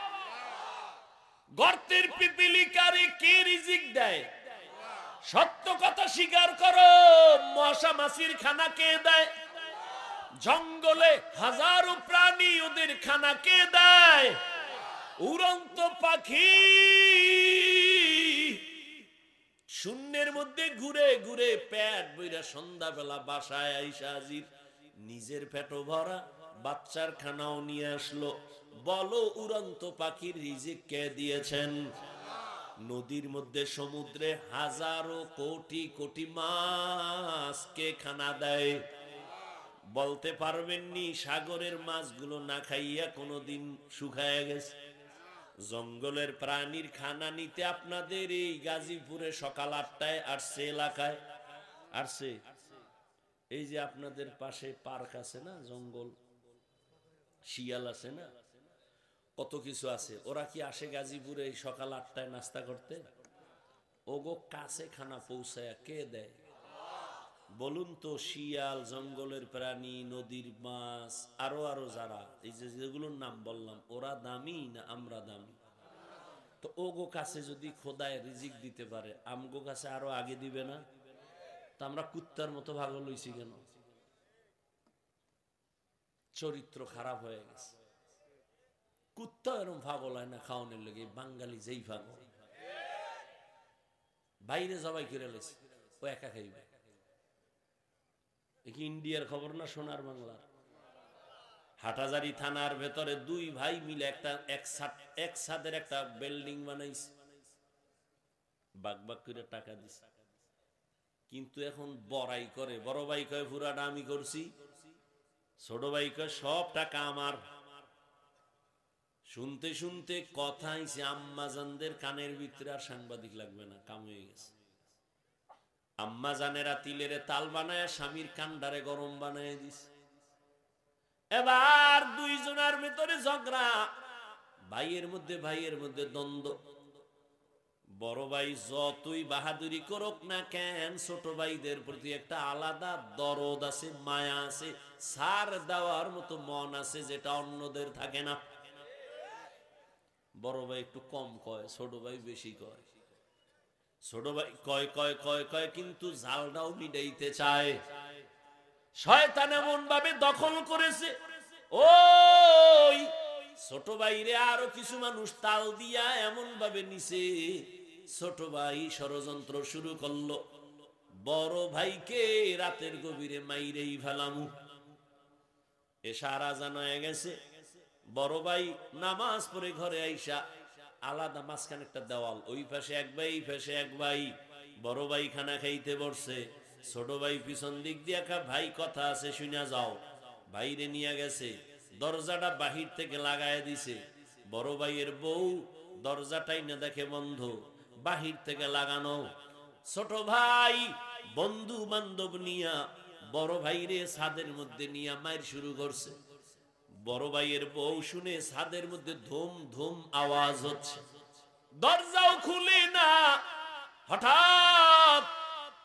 Speaker 1: গর্তের পিপিলিকারে কে রিজিক দেয়? সত্য কথা স্বীকার করো। মশা মাছির খানা কে দেয়? জঙ্গলে হাজারো প্রাণী, ওদের খানা কে দেয়? উড়ন্ত পাখি শূন্যের মধ্যে ঘুরে ঘুরে পেট বইরা সন্ধ্যাবেলা বাসায় আইসা হাজির, নিজের পেটও ভরা, বাচ্চার খানাও নিয়ে আসলো। বলো উড়ন্ত পাখির রিজিক কে দিয়েছেন? নদীর মধ্যে সমুদ্রে হাজারো কোটি কোটি মাছ কে খানা দেয়? বলতে পারবেননি? সাগরের মাছগুলো না খাইয়া কোনোদিন শুকায় গেছে। জঙ্গলের প্রাণীর খানা নিতে আপনাদের এই গাজীপুরে সকাল 8টায় আসছে, এলাকায় আসছে। এই যে আপনাদের পাশে পার্ক আছে না, জঙ্গল, শিয়াল আছে না, কত কিছু আছে। ওরা কি আসে গাজীপুরে এই সকাল 8টায় নাস্তা করতে? ওগো কাছে খানা পৌঁছায় কে দেয় বলুন তো? শিয়াল, জঙ্গলের প্রাণী, নদীর মাছ, আরো আরো যারা, এই যে যেগুলোর নাম বললাম, ওরা দামি না আমরা দামি? তো ওগো কাছে যদি খোদায় রিজিক দিতে পারে, আমগো কাছে আরো আগে দিবে না? তা আমরা কুত্তার মতো পাগল হইছি কেন? চরিত্র খারাপ হয়ে গেছে। কুত্তা এরকম পাগল হয় না খাওয়ানোর লেগে। বাঙালি যেই পাগল, বাইরে জবাই করে লেছে, ও একা খাইবে। ইন্ডিয়ার খবর না সোনার বাংলার? হাটাজারি থানার ভেতরে 2 ভাই মিলে একটা একসাথের একটা বিল্ডিং বানাইছে, বাগ বাগ করে টাকা দিছে। কিন্তু এখন বড়াই করে, বড় ভাই কয় পুরাটা আমি করছি, ছোট ভাই কয় সব টাকা আমার। শুনতে শুনতে কথা হইছে আম্মাজানদের কানের ভিতরে, আর সাংবাদিক লাগবে না, কাম হয়ে গেছে। আম্মা জানেরা তিলের তাল বানায় স্বামীর কান্ডারে গরম বানায় দিছে। এবার দুইজনের ভিতরে ঝগড়া, ভাইয়ের মধ্যে দ্বন্দ্ব। বড় ভাই যতই বাহাদুরি করুক না কেন, ছোট ভাইদের প্রতি একটা আলাদা দরদ আছে, মায়া আছে, ছাড় দেওয়ার মতো মন আছে, যেটা অন্যদের থাকে না। বড় ভাই একটু কম কয়, ছোট ভাই বেশি কয়। ছোট ভাই কয় কয় কয় কয় কিন্তু জালটাও মিটাইতে চায়। শয়তান এমন ভাবে দখল করেছে, ওই ছোট ভাইরে আরো কিছু মানুষ তাল দিয়া এমন ভাবে নিছে, ছোট ভাই ষড়যন্ত্র শুরু করলো, বড় ভাইকে রাতের গভীরে মাইরেই ফেলামু। এশার আজান হয়ে গেছে। বড় ভাই নামাজ পড়ে ঘরে আইসা, আলাদা মাঝখানে একটা দেওয়াল, ওই পাশে এক ভাই, এই পাশে এক ভাই। বড় ভাই খানা খাইতে বসছে, ছোট ভাই পিছন দিক দিয়ে ভাই কথা আছে শুনা যাও। ভাইরে নিয়ে গেছে, দরজাটা বাহির থেকে লাগায় দিছে। বড় ভাইয়ের বউ দরজাটাই না দেখে বন্ধ, বাহির থেকে লাগানো। ছোট ভাই বন্ধু বান্ধব নিয়া বড় ভাইরে ছাদের মধ্যে নিয়ে মায়ের শুরু করছে। বড় ভাইয়ের বউ শুনে ছাদের মধ্যে ধুম ধুম আওয়াজ হচ্ছে, দরজাও খুলে না। হঠাৎ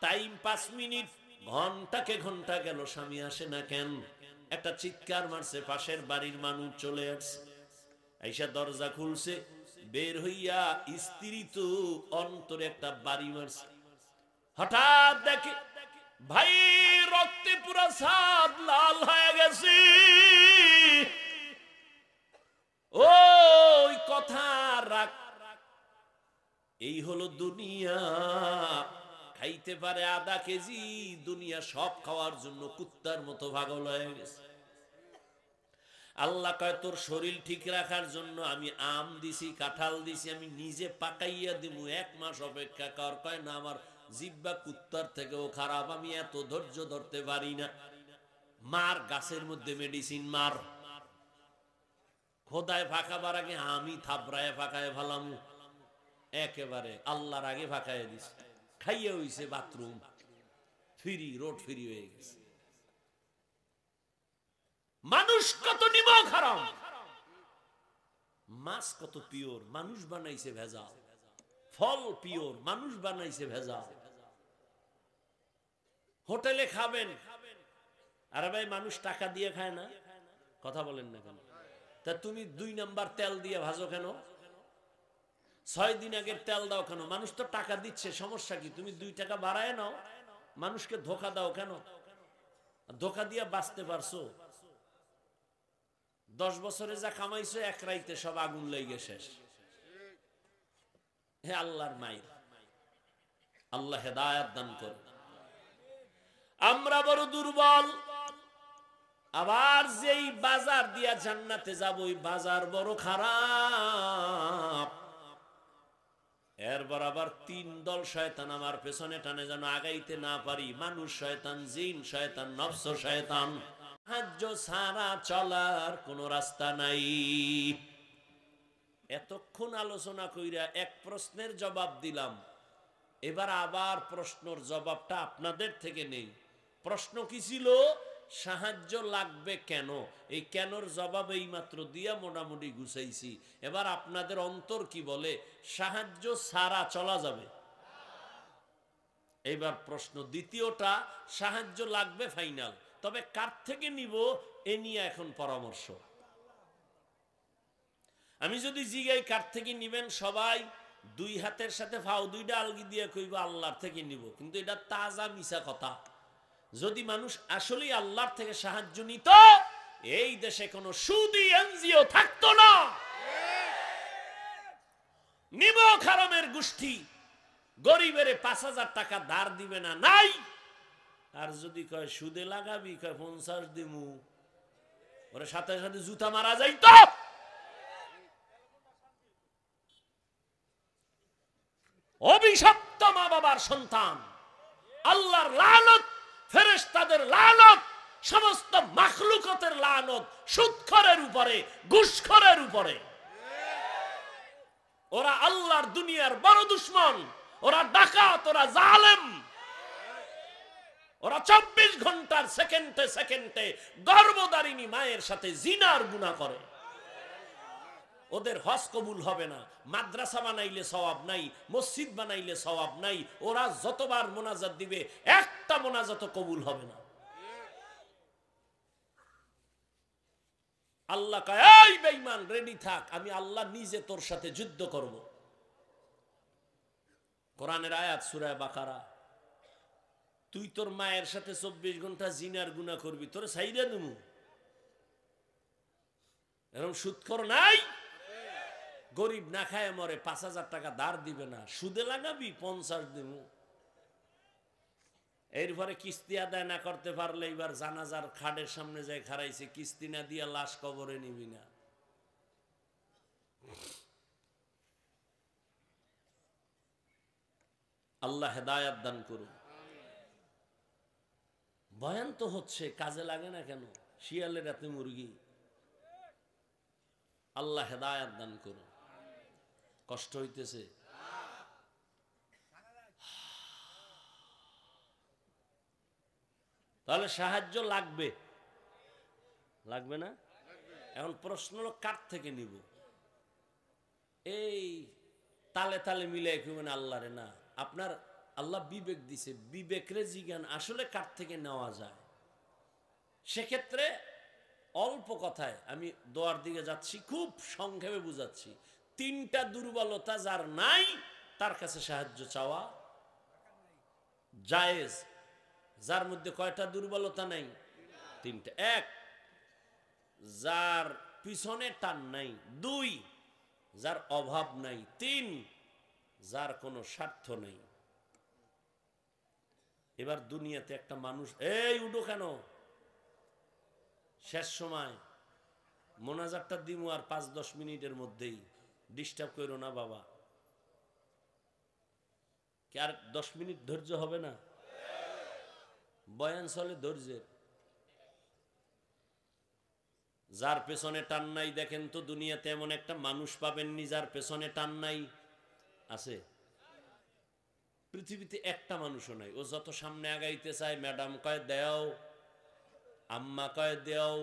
Speaker 1: টাইম 5 মিনিট, ঘন্টাকে ঘন্টা গেল, স্বামী আসে না কেন? একটা চিৎকার মারছে, পাশের বাড়ির মানুষ চলে আসছে। আইসা দরজা খুলছে, বের হইয়া স্ত্রী তো অন্তরে একটা বাড়ি মারছে। হঠাৎ দেখে ভাই রক্তে পুরা ছাদ লাল হয়ে গেছে। ওই কথা রাখ, এই হলো দুনিয়া। খাইতে পারে আধা কেজি, দুনিয়া সব খাওয়ার জন্য কুত্তার মতো পাগল হয়ে গেছে। আল্লাহ কয় তোর শরীর ঠিক রাখার জন্য আমি আম দিছি, কাঁঠাল দিছি, আমি নিজে পাকাইয়া দিমু, 1 মাস অপেক্ষা কর। কয় না, আমার জিব্বা কুত্তার থেকেও খারাপ, আমি এত ধৈর্য ধরতে পারি না। মার গাছের মধ্যে মেডিসিন মার, খোদায় ফাঁকাবার আগে আমি থাবড়ায় ফাঁকায় ভালামু, একেবারে আল্লাহর আগে ফাঁকায় দিস। খাইয়ে হইছে বাথরুম ফ্রি, রোড ফ্রি হয়ে গেছে। মানুষ কত নিমক হারাম, মাছ কত পিওর, মানুষ বানাইছে ভেজাল। ফল পিওর, মানুষ বানাইছে ভেজাল। হোটেলে খাবেন, আরে ভাই মানুষ টাকা দিয়ে খায় না? কথা বলেন না কেন? তা তুমি 2 নাম্বার তেল দিয়ে ভাজো কেন? 6 দিন আগের তেল দাও কেন? মানুষ তো টাকা দিচ্ছে, সমস্যা কি? তুমি 2 টাকা বাড়ায় নাও, মানুষকে ধোকা দাও কেন? ধোকা দিয়ে বাঁচতে পারছো? 10 বছরে যা কামাইছো 1 রাইতে সব আগুন লেগে শেষ। হে আল্লাহর মাইর, আল্লাহ হেদায়েত দান করুন। আমরা বড় দুর্বল। আবার যেই বাজার দিয়া জান্নাতে যাব, ওই বাজার বড় খারাপ। এর বরাবর 3 দল শয়তান আমার পেছনে টানে, যেন আগাইতে না পারি। মানুষ শয়তান, জিন শয়তান, নফস শয়তান। সাহায্য ছাড়া চলার কোন রাস্তা নাই। এতক্ষণ আলোচনা কইরা এক প্রশ্নের জবাব দিলাম, এবার আবার প্রশ্নের জবাবটা আপনাদের থেকে নেই। প্রশ্ন কি ছিল? সাহায্য লাগবে কেন? এই কেনর জবাব এই মাত্র দিয়া মোটামুটি গুছাইছি। এবার আপনাদের অন্তর কি বলে? সাহায্য ছাড়া চলা যাবে? এইবার প্রশ্ন দ্বিতীয়টা, সাহায্য লাগবে ফাইনাল, তবে কার থেকে নিব এ নিয়ে এখন পরামর্শ। আমি যদি জিগাই কার থেকে নিবেন, সবাই 2 হাতের সাথে ফাও 2টা আলগি দিয়ে কইব আল্লাহর থেকে নিব, কিন্তু এটা তাজা মিছা কথা। যদি মানুষ আসলেই আল্লাহর থেকে সাহায্য নিত, এই দেশে কোনো সুদী এনজিও থাকতো না। নিমক হারামের গোষ্ঠী গরিবের 5000 টাকা ধার দিবে না, নাই। আর যদি কয় সুদে লাগাবি, কয় 50 দিমু, ওরে সাথে সাথে জুতা মারা যাইতো। অভিশপ্ত মা বাবার সন্তান, আল্লাহর লানত, ফেরেশতাদের লানত, সমস্ত মাখলুকতের লানত সুদখোরের উপরে, ঘুষখোরের উপরে। ওরা আল্লাহর দুনিয়ার বড় দুশমন, ওরা ডাকাত, ওরা জালেম। ওরা 24 ঘন্টার সেকেন্ডে সেকেন্ডে গর্ভধারিণী মায়ের সাথে জিনার গুনাহ করে। ওদের হজ কবুল হবে না, মাদ্রাসা বানাইলে সওয়াব নাই, মসজিদ বানাইলে সওয়াব নাই। ওরা যতবার মোনাজাত দিবে, একটা মোনাজাত কবুল হবে না। আল্লাহ কয়, এই বেঈমান রেডি থাক, আমি আল্লাহ নিজে তোর সাথে যুদ্ধ করব। কোরআনের আয়াত সূরা বাকারা। তুই তোর মায়ের সাথে 24 ঘন্টা জিনার গুনাহ করবি, তোরে ছাইরা দেবো। এরকম সুদখোর নাই? গরিব না খায় মরে, 5000 টাকা ধার দিবে না, সুদে লাগাবি 50 দিব। এরপরে কিস্তি আদায় না করতে পারলে এবার জানাজার খাটের সামনে যায় খাড়াইছে, কিস্তি না দিয়া লাশ কবরে নিবি না। আল্লাহ হেদায়েত দান করুন। বয়ান তো হচ্ছে, কাজে লাগে না কেন? শিয়ালের রাতে মুরগি। আল্লাহ হেদায়েত দান করুন। কষ্ট হইতেছে? তাহলে সাহায্য লাগবে, লাগবে না? এখন প্রশ্ন হলো কার থেকে নিব? এই তালে তালে মিলে মানে আল্লাহ রে না, আপনার আল্লাহ বিবেক দিছে, বিবেকরে জিজ্ঞান আসলে কার থেকে নেওয়া যায়। সেক্ষেত্রে অল্প কথায় আমি দোয়ার দিকে যাচ্ছি, খুব সংক্ষেপে বুঝাচ্ছি। 3টা দুর্বলতা যার নাই তার কাছে সাহায্য চাওয়া জায়েজ। যার মধ্যে কয়টা দুর্বলতা নাই? 3টা। 1, যার পিছনে টান নাই। 2, যার অভাব নাই। 3, যার কোনো স্বার্থ নেই। এবার দুনিয়াতে একটা মানুষ, এই উঠো কেন, শেষ সময় মোনাজাতটা দিমু আর 5-10 মিনিটের মধ্যেই, ডিস্টার্ব করো না বাবা। কি আর 10 মিনিট ধৈর্য হবে না? বয়ান চলে ধৈর্যের। যার পেছনে টান নাই, দেখেন তো দুনিয়াতে এমন একটা মানুষ পাবেননি যার পেছনে টান নাই? আছে? পৃথিবীতে একটা মানুষও নাই। ও যত সামনে আগাইতে চায়, ম্যাডাম কয় দেও, আম্মা কয় দেও,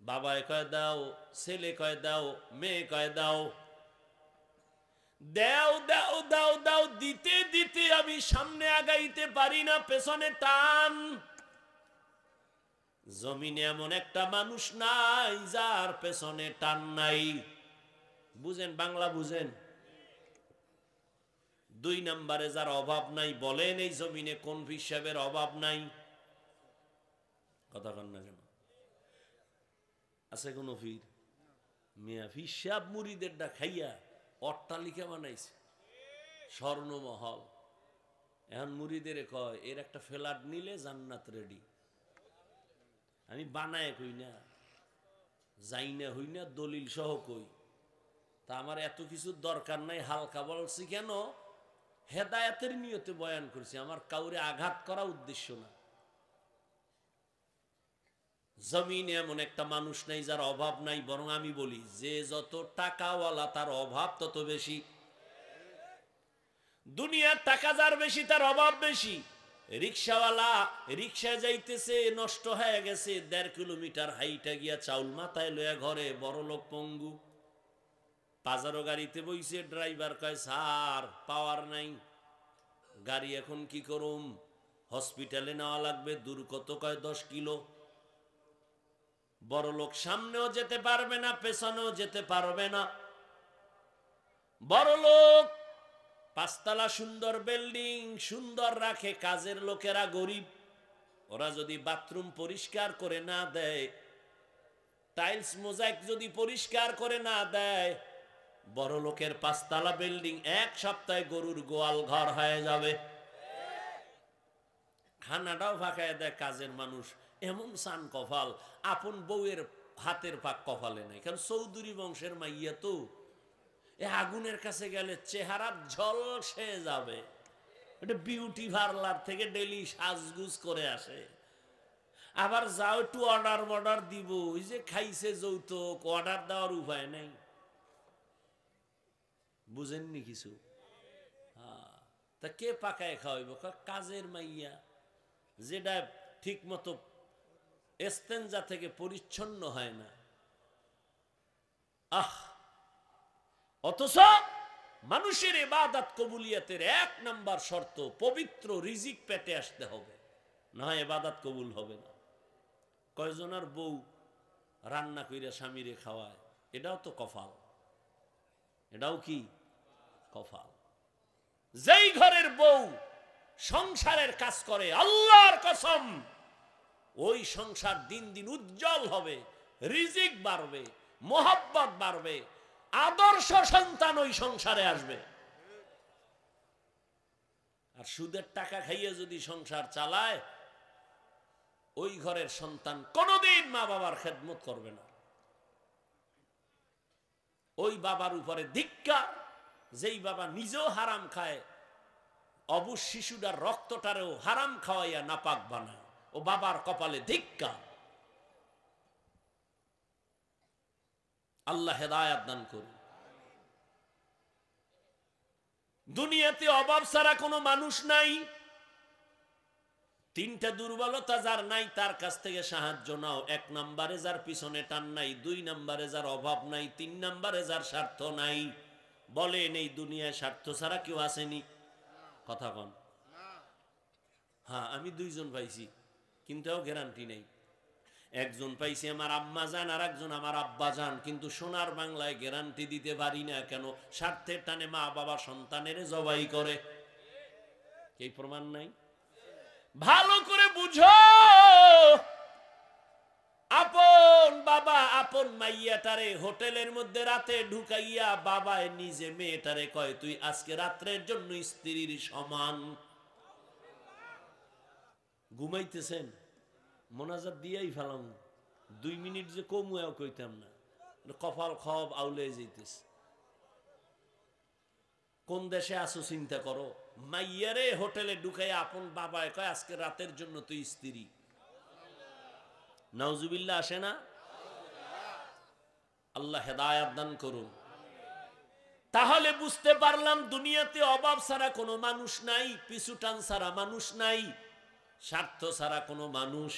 Speaker 1: বাবায় কয় দাও, ছেলে কয় দাও, মেয়ে কয় দাও, দাও দাও দাও দাও, দিতে দিতে আমি সামনে আগাইতে পারি না, পেছনে টান। জমিনে এমন একটা মানুষ নাই যার পেছনে টান নাই। বুঝেন, বাংলা বুঝেন? 2 নম্বরে যার অভাব নাই, বলেন এই জমিনে কোন হিসাবের অভাব নাই? কথা কন না কেন? আছে কোন ফির? মিয়া হিসাব মুরিদেরটা খাইয়া অট্টালিকা বানাইছে, স্বর্ণমহল। এখন মুরিদের কয় এর একটা ফ্ল্যাট নিলে জান্নাত রেডি। আমি বানায় কই না, যাই না হই না, দলিল সহ কই। তা আমার এত কিছু দরকার নাই, হালকা বলছি কেন? হেদায়েতের নিয়তে বয়ান করছি, আমার কাউরে আঘাত করা উদ্দেশ্য না। জমিনে এমন একটা মানুষ নাই যার অভাব নাই, বরং আমি বলি যে যত টাকাওয়ালা তার অভাব তত বেশি। দুনিয়ার টাকা যার বেশি তার অভাব বেশি। রিক্সাওয়ালা রিক্সায় যাইতেছে, নষ্ট হয়ে গেছে, 1.5 কিলোমিটার হাইটা গিয়া চাউল মাথায় লইয়া ঘরে, বড় লোক পঙ্গু। পাজারো গাড়িতে বইছে, ড্রাইভার কয় স্যার পাওয়ার নাই, গাড়ি এখন কি করুম, হসপিটালে নেওয়া লাগবে, দূর কত, কয় 10 কিলো। বড় লোক সামনেও যেতে পারবে না, পেছনেও যেতে পারবে না। বড় লোক 5 তলা সুন্দর বিল্ডিং, সুন্দর রাখে, কাজের লোকেরা গরিব। ওরা যদি বাথরুম পরিষ্কার করে না দেয়, টাইলস মোজাইক যদি পরিষ্কার করে না দেয়, বড় লোকের 5 তলা বিল্ডিং 1 সপ্তাহে গরুর গোয়াল ঘর হয়ে যাবে। খানাটাও ফাঁকায় দেয় কাজের মানুষ। এমন সান কপাল, আপন বউয়ের হাতের পাক কপালে নাই। কারণ চৌধুরী বংশের মাইয়া তো, এ আগুনের কাছে গেলে চেহারা ঝলসে যাবে। এটা বিউটি পার্লার থেকে ডেলি সাজগুজ করে আসে। আবার যাও একটু অর্ডার দিব, ওই যে খাইছে যৌতুক, অর্ডার দেওয়ার উপায় নাই। বুঝেননি কিছু? তা কে পাকায় খাওয়াইব? কাজের মাইয়া, যেটা ঠিক মতো ইস্তেঞ্জা থেকে পরিচ্ছন্ন হয় না। অথচ মানুষের ইবাদত কবুলিয়তের 1 নাম্বার শর্ত পবিত্র রিজিক পেটে আসতে হবে, না হয় ইবাদত কবুল হবে না। কয়জনের বউ রান্না কইরা স্বামীরে খাওয়ায়, এটাও তো কপাল। এটাও কি কপাল? যেই ঘরের বউ সংসারের কাজ করে, আল্লাহর কসম ওই সংসার দিন দিন উজ্জ্বল হবে, রিজিক বাড়বে, মোহাব্বত বাড়বে, আদর্শ সন্তান ওই সংসারে আসবে। আর সুদের টাকা খাইয়ে যদি সংসার চালায়, ওই ঘরের সন্তান কোনোদিন মা বাবার খেদমত করবে না। ওই বাবার উপরে ধিক্কার, যেই বাবা নিজেও হারাম খায়, অবুজ শিশুটার রক্তটারেও হারাম খাওয়াইয়া নাপাক বানায়, ও বাবার কপালে ধিক্কার। আল্লাহ হেদায়েত দান করুন। দুনিয়াতে অভাব ছাড়া কোনো মানুষ নাই। তিনটা দুর্বলতা যার নাই তার কাছ থেকে সাহায্য নাও। 1 নম্বরে যার পিছনে টান নাই, 2 নম্বরে যার অভাব নাই, 3 নম্বরে যার স্বার্থ নাই। বলেন এই দুনিয়ায় স্বার্থ ছাড়া কেউ আসেনি? কথা কন। হ্যাঁ, আমি 2 জন পাইছি, কিন্তু গ্যারান্টি নেই। একজন পাইছি আমার আম্মা জান, আর একজন আমার আব্বা জান, কিন্তু সোনার বাংলায় গ্যারান্টি দিতে পারি না। কেন? স্বার্থের টানে মা বাবা সন্তানের জবাই করে। এই প্রমাণ নাই? ভালো করে বুঝো। আপন বাবা আপন মাইয়াটারে হোটেলের মধ্যে রাতে ঢুকাইয়া বাবায় নিজে মেয়েটারে কয়, তুই আজকে রাত্রের জন্য স্ত্রীর সমান। ঘুমাইতেছেন, মোনাজাত দিয়াই ফেলাম, 2 মিনিট যে কমুয়াও কইতাম না, কপাল খব আউলে যাইতেছে। কোন দেশে আসো চিন্তা করো। মাইয়ারে হোটেলে ঢুকাইয়া আপন বাবায় কয় আজকে রাতের জন্য তুই স্ত্রী। নাউজুবিল্লাহ আসে না? আল্লাহ হেদায়াত দান করুন। তাহলে বুঝতে পারলাম দুনিয়াতে অভাব ছাড়া কোনো মানুষ নাই, পিছুটান ছাড়া মানুষ নাই, স্বার্থ ছাড়া কোনো মানুষ।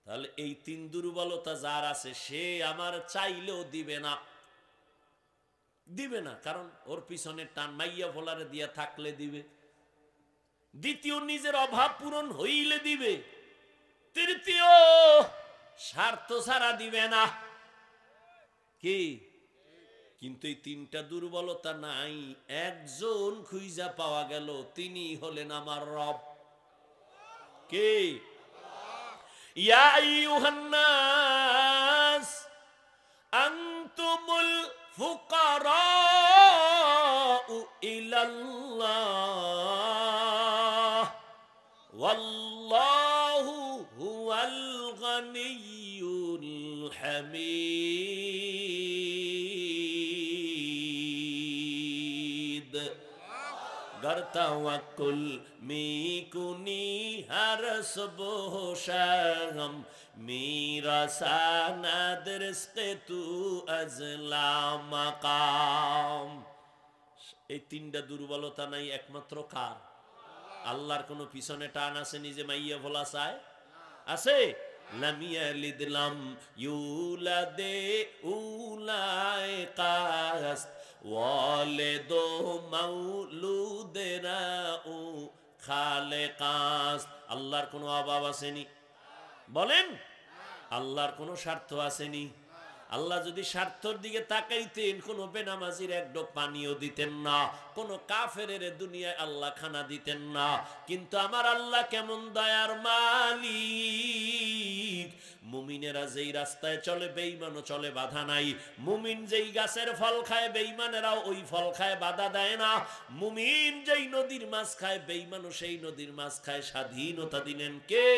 Speaker 1: তাহলে এই 3 দুর্বলতা যার আছে সে আমার চাইলেও দিবে না, দিবে না। কারণ ওর পিছনে টান, মাইয়া ফোলারে দিয়া থাকলে দিবে। দ্বিতীয়, নিজের অভাব পূরণ হইলে দিবে। তৃতীয়, স্বার্থ ছাড়া দিবে না। কি? কিন্তু এই 3টা দুর্বলতা নাই, একজন খুঁজা পাওয়া গেল, তিনি হলেন আমার রব। কে? ইয়া আইয়ুহান নাস আনতুমুল ফুকারাউ ইলাল্লাহ ওয়াল্লাহু হুয়াল গানিয়্যুল হামিদ। गर तवक्कुल मीकुनी हर सुबह शाम मेरा सनद रिज़्क़ तू अज़ला मकाम। এই 3টা দুর্বলতা নাই একমাত্র কার? আল্লাহর কোনো পিছনে টান আছে নিজে মাইয়া ভোলা চায়? আছে? লাম ইয়ালিদ লাম ইউলাদে উলায়ে কাস ওয়ালিদু মাউলুদেরা উ খালেকাস। আল্লাহর কোনো অভাব আসেনি? বলেন, আল্লাহর কোনো স্বার্থ আসেনি? আল্লাহ যদি স্বার্থের দিকে তাকাইতেন, কোনো বেনামাজির এক ডোক পানিও দিতেন না, কোনো কাফেরের দুনিয়ায় আল্লাহ খানা দিতেন না। কিন্তু আমার আল্লাহ কেমন দয়ার মালিক। মুমিনেরা যেই রাস্তায় চলে বেঈমানও চলে, বাধা নাই। মুমিন যেই গাছের ফল খায় বেঈমানেরাও ওই ফল খায়, বাধা দেয় না। মুমিন যেই নদীর মাছ খায় বেঈমানও সেই নদীর মাছ খায়। স্বাধীনতা দিলেন কে?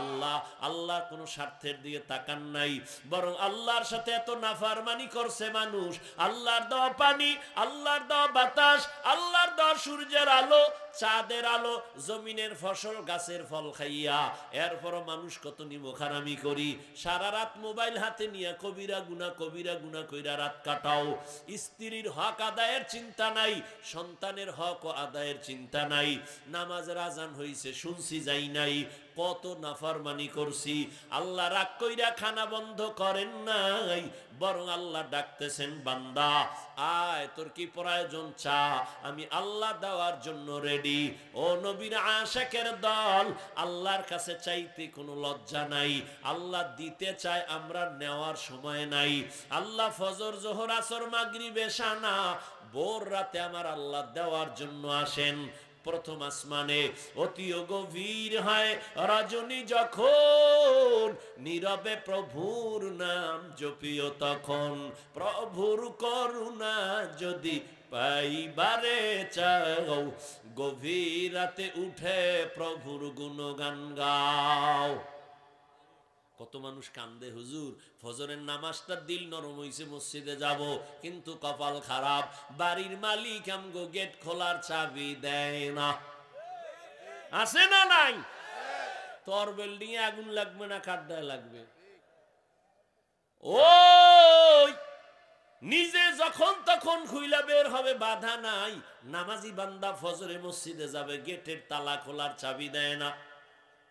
Speaker 1: আল্লাহ। আল্লাহর কোনো স্বার্থের দিকে তাকান নাই, বরং আল্লাহর সাথে এত নাফরমানি করছে মানুষ। আল্লাহর দেওয়া পানি, আল্লাহর দেওয়া বাতাস, আল্লাহর দেওয়া সূর্যের আলো, চাঁদের আলো, জমিনের ফসল, গাছের ফল খাইয়া এরপরও মানুষ কত নিমখারামি করি। সারা রাত মোবাইল হাতে নিয়ে কবিরা গুনাহ কইরা রাত কাটাও। স্ত্রীর হক আদায়ের চিন্তা নাই, সন্তানের হক আদায়ের চিন্তা নাই। নামাজের আজান হইছে শুনছি যাই নাই, কত নাফরমানি করছি। আল্লাহ রাগ কইরা খানা বন্ধ করেন নাই, বরং আল্লাহ ডাকতেছেন, বান্দা আয়, তোর কি প্রয়োজন চা, আমি আল্লাহ দেওয়ার জন্য রেডি। ও নবীর আশিকের দল, আল্লাহর কাছে চাইতে কোনো লজ্জা নাই, আল্লাহ দিতে চায়, আমরা নেওয়ার সময় নাই। আল্লাহ ফজর জোহর আসর মাগরিব এশা না, ভোর রাতে আমার আল্লাহ দেওয়ার জন্য আসেন। প্রথম আসমানে অতি গভীর হয় রজনী, যখন নীরবে প্রভুর নাম জপিও তখন। প্রভুর করুণা যদি পাইবারে চাও, গভীর রাতে উঠে প্রভুর গুণগান গাও। কত মানুষ কান্দে, হুজুর ফজরের নামাজটা দিল নরম হইছে, মসজিদে যাব, কিন্তু কপাল খারাপ, বাড়ির মালিক আমগো গেট খোলার চাবি দেয় না। আছে না নাই? তোর বিল্ডিং এ আগুন লাগবে না কাঠডায় লাগবে? ওই নিজে যখন তখন খুইলা বের হবে, বাধা নাই। নামাজি বান্দা ফজরে মসজিদে যাবে, গেটের তালা খোলার চাবি দেয় না,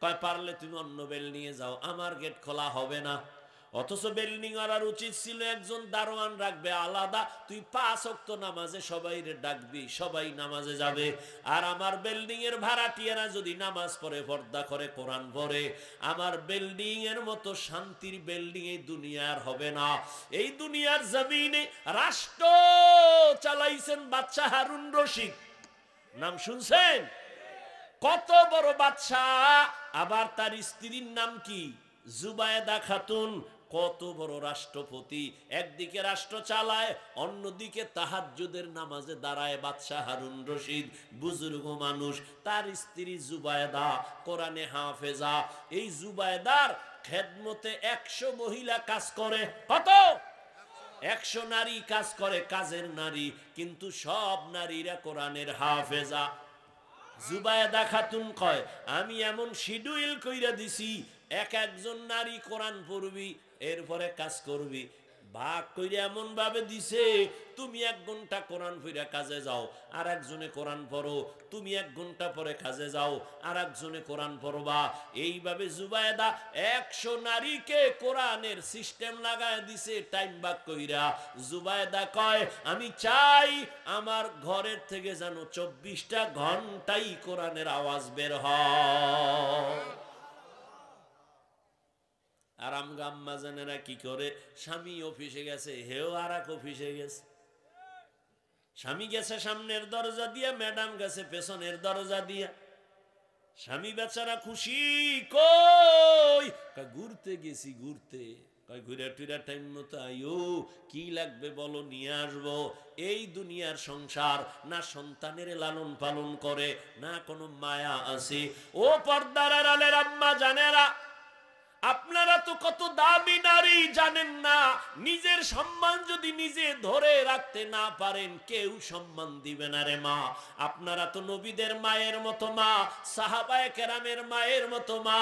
Speaker 1: কয় পারলে তুমি অন্য বেল নিয়ে যাও, আমার গেট খোলা হবে না। অথচ বিল্ডিং আর উচিত ছিল একজন দারোয়ান রাখবে আলাদা, তুই 5 ওয়াক্ত নামাজে সবাই ডাকবি, সবাই নামাজে যাবে। আর আমার বিল্ডিং এর ভাড়াটিয়ারা যদি নামাজ পড়ে, পর্দা করে, কোরআন পড়ে, আমার বিল্ডিং এর মতো শান্তির বিল্ডিং এই দুনিয়ার হবে না। এই দুনিয়ার জমিনে রাষ্ট্র চালাইছেন বাদশা হারুন রশিদ, নাম শুনছেন? কত বড় বাদশাহ। আবার তার স্ত্রীর নাম কি? জুবায়েদা খাতুন। কত বড় রাষ্ট্রপতি, একদিকে রাষ্ট্র চালায়, অন্যদিকে তাহাজ্জুদের নামাজে দাঁড়ায় বাদশা হারুন রশিদ, বুজুর্গ মানুষ। তার স্ত্রী জুবায়েদা কোরআনে হাফেজা। এই জুবায়েদার খেদমতে 100 মহিলা কাজ করে। কত? 100 নারী কাজ করে, কাজের নারী, কিন্তু সব নারীরা কোরআনের হাফেজা। জুবায়েদা খাতুন কয়, আমি এমন শিডিউল কইরা দিছি, একজন নারী কোরআন পড়বি, এরপরে কাজ করবি। ভাগ কইরা এমন ভাবে দিছে, তুমি 1 ঘন্টা কোরআন পড়া কাজে যাও, আর একজনে কোরআন পড়ো, তুমি 1 ঘন্টা পরে কাজে যাও, আর একজনে কোরআন পড়বা। এইভাবে জুবায়েদা 100 নারীকে কোরআনের সিস্টেম লাগায় দিছে, টাইম ভাগ কইরা। জুবায়েদা কয়, আমি চাই আমার ঘরের থেকে যেন 24টা ঘন্টাই কোরআনের আওয়াজ বের হয়। আর আম্মা জানেরা কি করে? স্বামী অফিসে গেছে, হেও আর এক অফিসে গেছে। স্বামী গেছে সামনের দরজা দিয়া, ম্যাডাম গেছে পেছনের দরজা দিয়া। স্বামী বেচারা খুশি, কই ঘুরতে গেছি, ঘুরতে। কয় ঘুরে টুরা টাইম মতো আইও, কি লাগবে বলো, নিয়ে আসবো। এই দুনিয়ার সংসার না সন্তানের লালন পালন করে, না কোনো মায়া আছে। ও পর্দার আড়ালের আম্মা জানেরা, আপনারা তো কত দামি নারী জানেন না। নিজের সম্মান যদি নিজে ধরে রাখতে না পারেন, কেউ সম্মান দিবে না রে মা। আপনারা তো নবীদের মায়ের মতো মা, সাহাবায়ে কেরামের মায়ের মতো মা,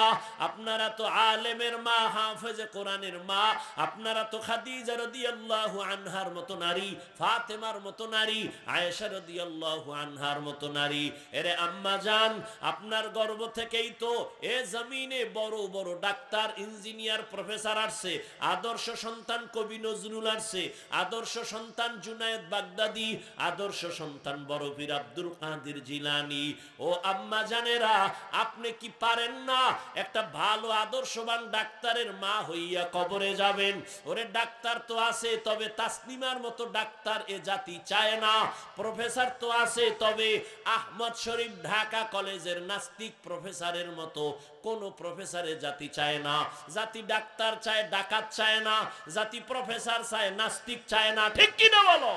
Speaker 1: আপনারা তো আলেমের মা, হাফেজে কোরআনের মা, আপনারা তো খাদিজা রাদিয়াল্লাহু আনহার মতো নারী, ফাতেমার মতো নারী, আয়েশা রাদিয়াল্লাহু আনহার মতো নারী। এরে আম্মা জান, আপনার গর্ভ থেকেই তো এ জমিনে বড় বড় ডাক্তার, ইঞ্জিনিয়ার, প্রফেসর আসছে। আদর্শ সন্তান কবি নজরুল আসছে, আদর্শ সন্তান জুনায়েদ বাগদাদি, আদর্শ সন্তান বড় পীর আব্দুল কাদের জিলানী। ও আম্মা জানেরা, আপনি কি পারেন না একটা ভালো আদর্শবান ডাক্তারের মা হইয়া কবরে যাবেন? ওরে ডাক্তার তো আছে, তবে তাসনিমার মতো ডাক্তার এ জাতি চায় না। প্রফেসর তো আছে, তবে আহমদ শরীফ ঢাকা কলেজের নাস্তিক প্রফেসরের মতো কোন প্রফেসরে জাতি চায় না। জাতি ডাক্তার চায়, ডাকাত চায় না। জাতি প্রফেসর চায়, নাস্তিক চায় না। ঠিক কি না বলো?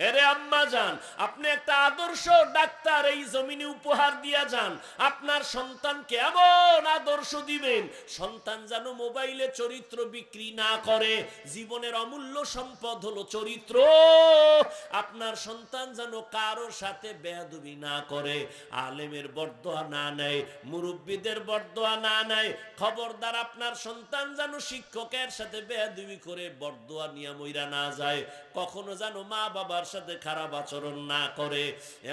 Speaker 1: এরে আম্মা জান, আপনি একটা আদর্শ ডাক্তার এই জমিনে উপহার দিয়া যান। আপনার সন্তানকে এমন আদর্শ দিবেন, সন্তান যেন মোবাইলে চরিত্র বিক্রি না করে। জীবনের অমূল্য সম্পদ হলো চরিত্র। আপনার সন্তান যেন কারোর সাথে বেয়াদবি না করে, আলেমের বরদোয়া না নেয়, মুরব্বীদের বরদোয়া না নেয়। খবরদার, আপনার সন্তান যেন শিক্ষকের সাথে বেয়াদবি করে বরদোয়া নিয়ে মইরা না যায়। কখনো যেন মা বাবার সাথে খারাপ আচরণ না করে।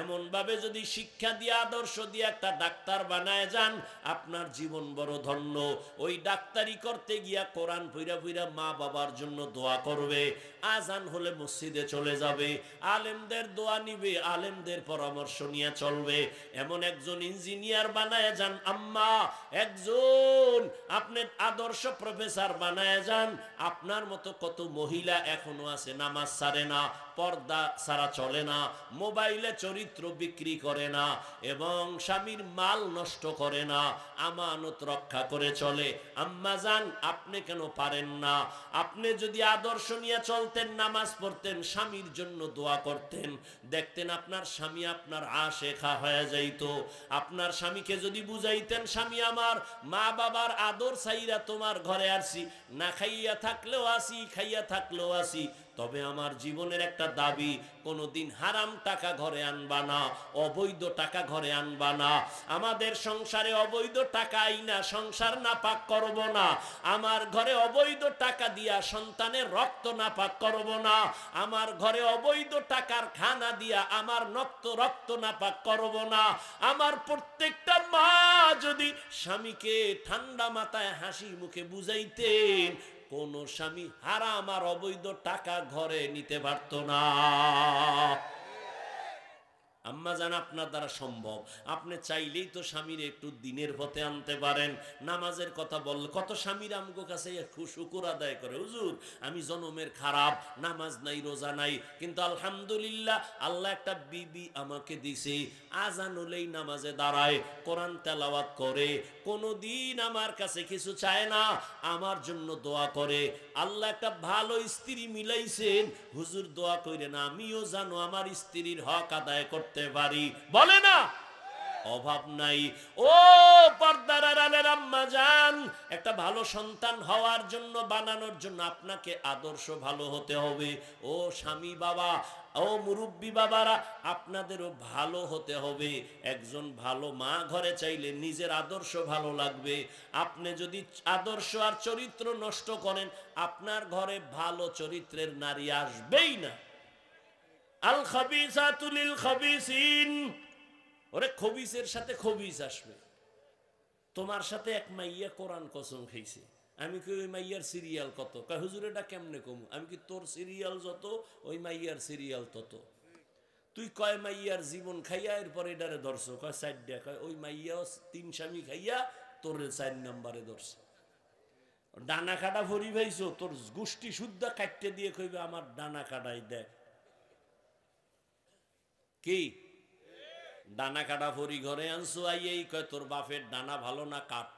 Speaker 1: এমন ভাবে যদি শিক্ষা দিয়ে, আদর্শ দিয়ে একটা ডাক্তার বানায় যান, আপনার জীবন বড় ধন্য। ওই ডাক্তারি করতে গিয়া কোরআন পইরা পইরা মা বাবার জন্য দোয়া করবে। আজান হলে মসজিদে চলে যাবে, আলেমদের দোয়া নিবে, আলেমদের পরামর্শ নিয়ে চলবে। এমন একজন ইঞ্জিনিয়ার বানায় যান আম্মা, একজন আপনি আদর্শ প্রফেসর বানায় যান। আপনার মতো কত মহিলা এখনো আছে নামাজ ছাড়ে না, পর্দা ছাড়া চলে না, মোবাইলে চরিত্র বিক্রি করে না, এবং স্বামীর মাল নষ্ট করে না, আমানত রক্ষা করে চলে। আম্মা জান, আপনি কেন পারেন না? আপনি যদি আদর্শ নিয়ে চলতেন, নামাজ পড়তেন, স্বামীর জন্য দোয়া করতেন, দেখতেন আপনার স্বামী আপনার আশেখা হয়ে যাইত। আপনার স্বামীকে যদি বুঝাইতেন, স্বামী আমার, মা বাবার আদর চাইরা তোমার ঘরে আসি, না খাইয়া থাকলেও আসি, খাইয়া থাকলেও আসি, তবে আমার জীবনের একটা দাবি, কোনোদিন হারাম টাকা ঘরে আনবা না, অবৈধ টাকা ঘরে আনবা না। আমাদের সংসারে অবৈধ টাকা আইনা সংসার নাপাক করব না। আমার ঘরে অবৈধ টাকা দিয়া সন্তানের রক্ত নাপাক করব না। আমার ঘরে অবৈধ টাকার খানা দিয়া আমার রক্ত নাপাক করব না। আমার প্রত্যেকটা মা যদি স্বামীকে ঠান্ডা মাথায় হাসি মুখে বুঝাইতেন, কোন স্বামী হারাম আর অবৈধ টাকা ঘরে নিতে পারত না। আম্মা জান, আপনার দ্বারা সম্ভব। আপনি চাইলেই তো স্বামীর একটু দিনের পথে আনতে পারেন। নামাজের কথা বললে কত স্বামীর আমগো কাছে শুকর আদায় করে, হুজুর আমি জনমের খারাপ, নামাজ নাই রোজা নাই, কিন্তু আলহামদুলিল্লাহ আল্লাহ একটা বিবি আমাকে দিছে, আজান হলেই নামাজে দাঁড়ায়, কোরআন তেলাওয়াত করে, কোনোদিন আমার কাছে কিছু চায় না, আমার জন্য দোয়া করে। আল্লাহ একটা ভালো স্ত্রী মিলাইছেন, হুজুর দোয়া কইরেন আমিও জানো আমার স্ত্রীর হক আদায় করতে পারি, বলে না? অভাব নাই। ও পর্দার আড়ালের আম্মা জান, একটা ভালো সন্তান হওয়ার জন্য, বানানোর জন্য আপনাকে আদর্শ ভালো হতে হবে। ও স্বামী বাবা, ও মুরব্বী বাবারা, আপনাদেরও ভালো হতে হবে। একজন ভালো মা ঘরে চাইলে নিজের আদর্শ ভালো লাগবে। আপনি যদি আদর্শ আর চরিত্র নষ্ট করেন, আপনার ঘরে ভালো চরিত্রের নারী আসবেই না। আল খাবিসাতু লিল খাবিসিন, ওরে খবিসের সাথে খবিস আসবে। তোমার সাথে এক মাইয়া কোরআন কসম খাইছে, আমি কি ওই মাইয়ার সিরিয়াল কত? কয় হুজুর এটা কেমনে কমু? আমি কি তোর সিরিয়াল যত ওই মাইয়ার সিরিয়াল তত। তুই কয় মাইয়ার জীবন খাইয়া এরপর এটারে ধরছো? কয় 4টা। কয় ওই মাইয়াও 3 স্বামী খাইয়া তোর 4 নম্বরে ধরছে। ডানা কাটা ভরি ভাইছো, তোর গোষ্ঠী শুদ্ধা কাটতে দিয়ে কইবে আমার ডানা কাটাই দেখ। কি ডানা কাটা ভরি ঘরে আনছো, আইয়েই কয় তোর বাপের ডানা ভালো না কাট।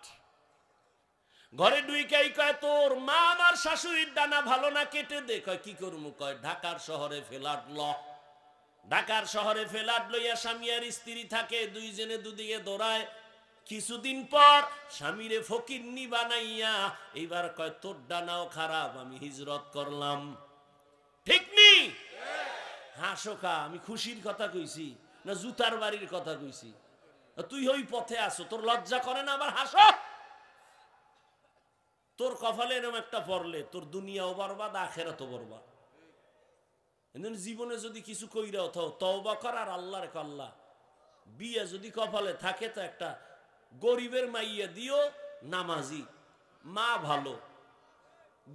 Speaker 1: ঘরে ডুইকাই কয় তোর মা আমার শাশুড়ির ডানা ভালো না কেটে দে। কয় কি করমু? কয় ঢাকার শহরে ফ্ল্যাট ল। ঢাকার শহরে ফ্ল্যাট লইয়া স্বামী আর স্ত্রী থাকে, দুইজনে দুদিকে দৌড়ায়। কিছুদিন পর স্বামীরে ফকিন্নি বানাইয়া এইবার কয় তোর ডানাও খারাপ, আমি হিজরত করলাম। ঠিক নি? হাসো কা, আমি খুশির কথা কইছি না জুতার বাড়ির কথা কইছি? তুই ওই পথে আসো, তোর লজ্জা করে না আবার হাসো? তোর কপালে এরকম একটা পড়লে তোর দুনিয়াও বরবাদ, আখেরাতও বরবাদ। জীবনে যদি কিছু কইরা তওবা কর আর আল্লাহর আল্লাহ, বিয়ে যদি কপালে থাকে তো একটা গরিবের মাইয়া দিও, নামাজি মা, ভালো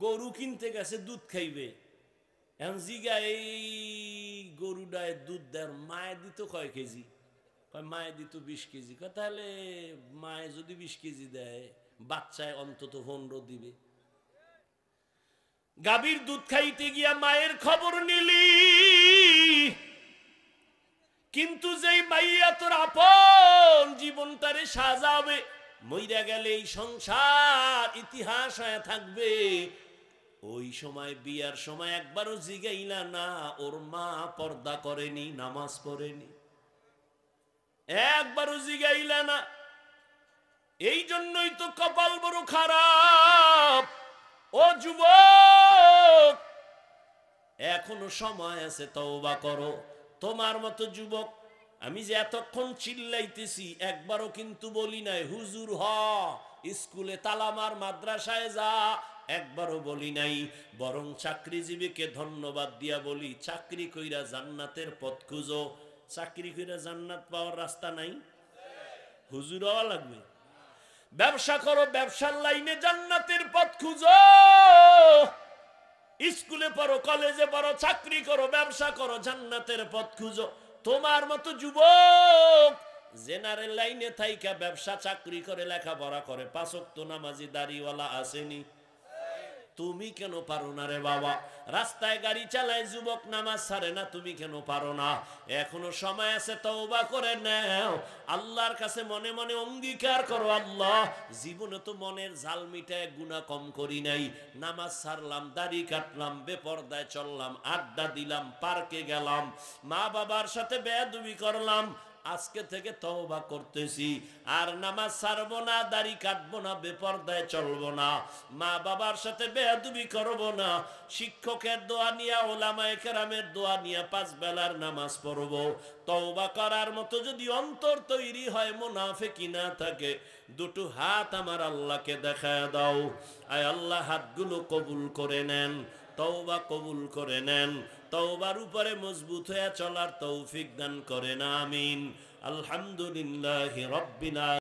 Speaker 1: গরু কিনতে গেছে দুধ খাইবে, এখন জিগা এই গরুটায় দুধ দেয়, মায়ে দিত কয় কেজি? কয় মায়ে দিত 20 কেজি। কয় তাহলে মায়ে যদি 20 কেজি দেয়, বাচ্চায় অন্তত 15 দিবে। গাভীর দুধ খাইতে গিয়া মায়ের খবর নিলি, কিন্তু যেই মাইয়া তোর আপন জীবনটারে সাজাবে, মইরা গেলে এই সংসার ইতিহাস হয়ে থাকবে। ওই সময় বিয়ার সময় একবারও জিগাইলা না ওর মা পর্দা করেনি, নামাজ পড়েনি, একবারও জিগাইলা না। এই জন্যই তো কপাল বড় খারাপ। ও যুবক, এখনো সময় আছে, তওবা করো। তোমার মতো যুবক, আমি যে এতক্ষণ চিল্লাইতেছি একবারও কিন্তু বলি নাই হুজুর হ, স্কুলে তালামার, মাদ্রাসায় যা, একবারও বলি নাই। বরং চাকরিজীবীকে ধন্যবাদ দিয়া বলি, চাকরি কইরা জান্নাতের পথ খুঁজো। চাকরি কইরা জান্নাত পাওয়ার রাস্তা নাই, হুজুর হওয়া লাগবে। ব্যবসা করো, ব্যবসার লাইনে জান্নাতের পথ খুঁজো। স্কুলে পড়ো, কলেজে পড়ো, চাকরি করো, ব্যবসা করো, জান্নাতের পথ খুঁজো। তোমার মতো যুবক জেনারেল লাইনে থাইকা ব্যবসা চাকরি করে লেখাপড়া করে 5 ওয়াক্ত নামাজি দাড়িওয়ালা আসেনি, তুমি কেন পারো না রে বাবা? রাস্তায় গাড়ি চালায় যুবক, নামাজ ছাড়ে না, তুমি কেন পারো না? এখনো সময় আছে, তওবা করে নাও। আল্লাহর কাছে মনে মনে অঙ্গীকার করো, আল্লাহ জীবনে তো মনের জাল মিটায় গুনাহ কম করি নাই। নামাজ ছাড়লাম, দাড়ি কাটলাম, বেপরদায় চললাম, আড্ডা দিলাম, পার্কে গেলাম, মা বাবার সাথে বেয়াদবি করলাম, আজকে থেকে তওবা করতেছি, আর নামাজ ছাড়বো না, দাড়ি কাটবো না, বেপরদায় চলবো না, মা বাবার সাথে বেয়াদবি করবো না, শিক্ষকের দোয়া নিয়া, ওলামায়ে কেরামের দোয়া নিয়া 5 বেলার নামাজ পড়বো। তওবা করার মতো যদি অন্তর তৈরি হয়, মুনাফিকি না থাকে, দুটো হাত আমার আল্লাহকে দেখায় দাও। আয় আল্লাহ, হাতগুলো কবুল করে নেন, তওবা কবুল করে নেন, তওবার উপরে মজবুত হয়ে চলার তৌফিক দান করেন, আমিন। আলহামদুলিল্লাহি রাব্বিল আলামিন।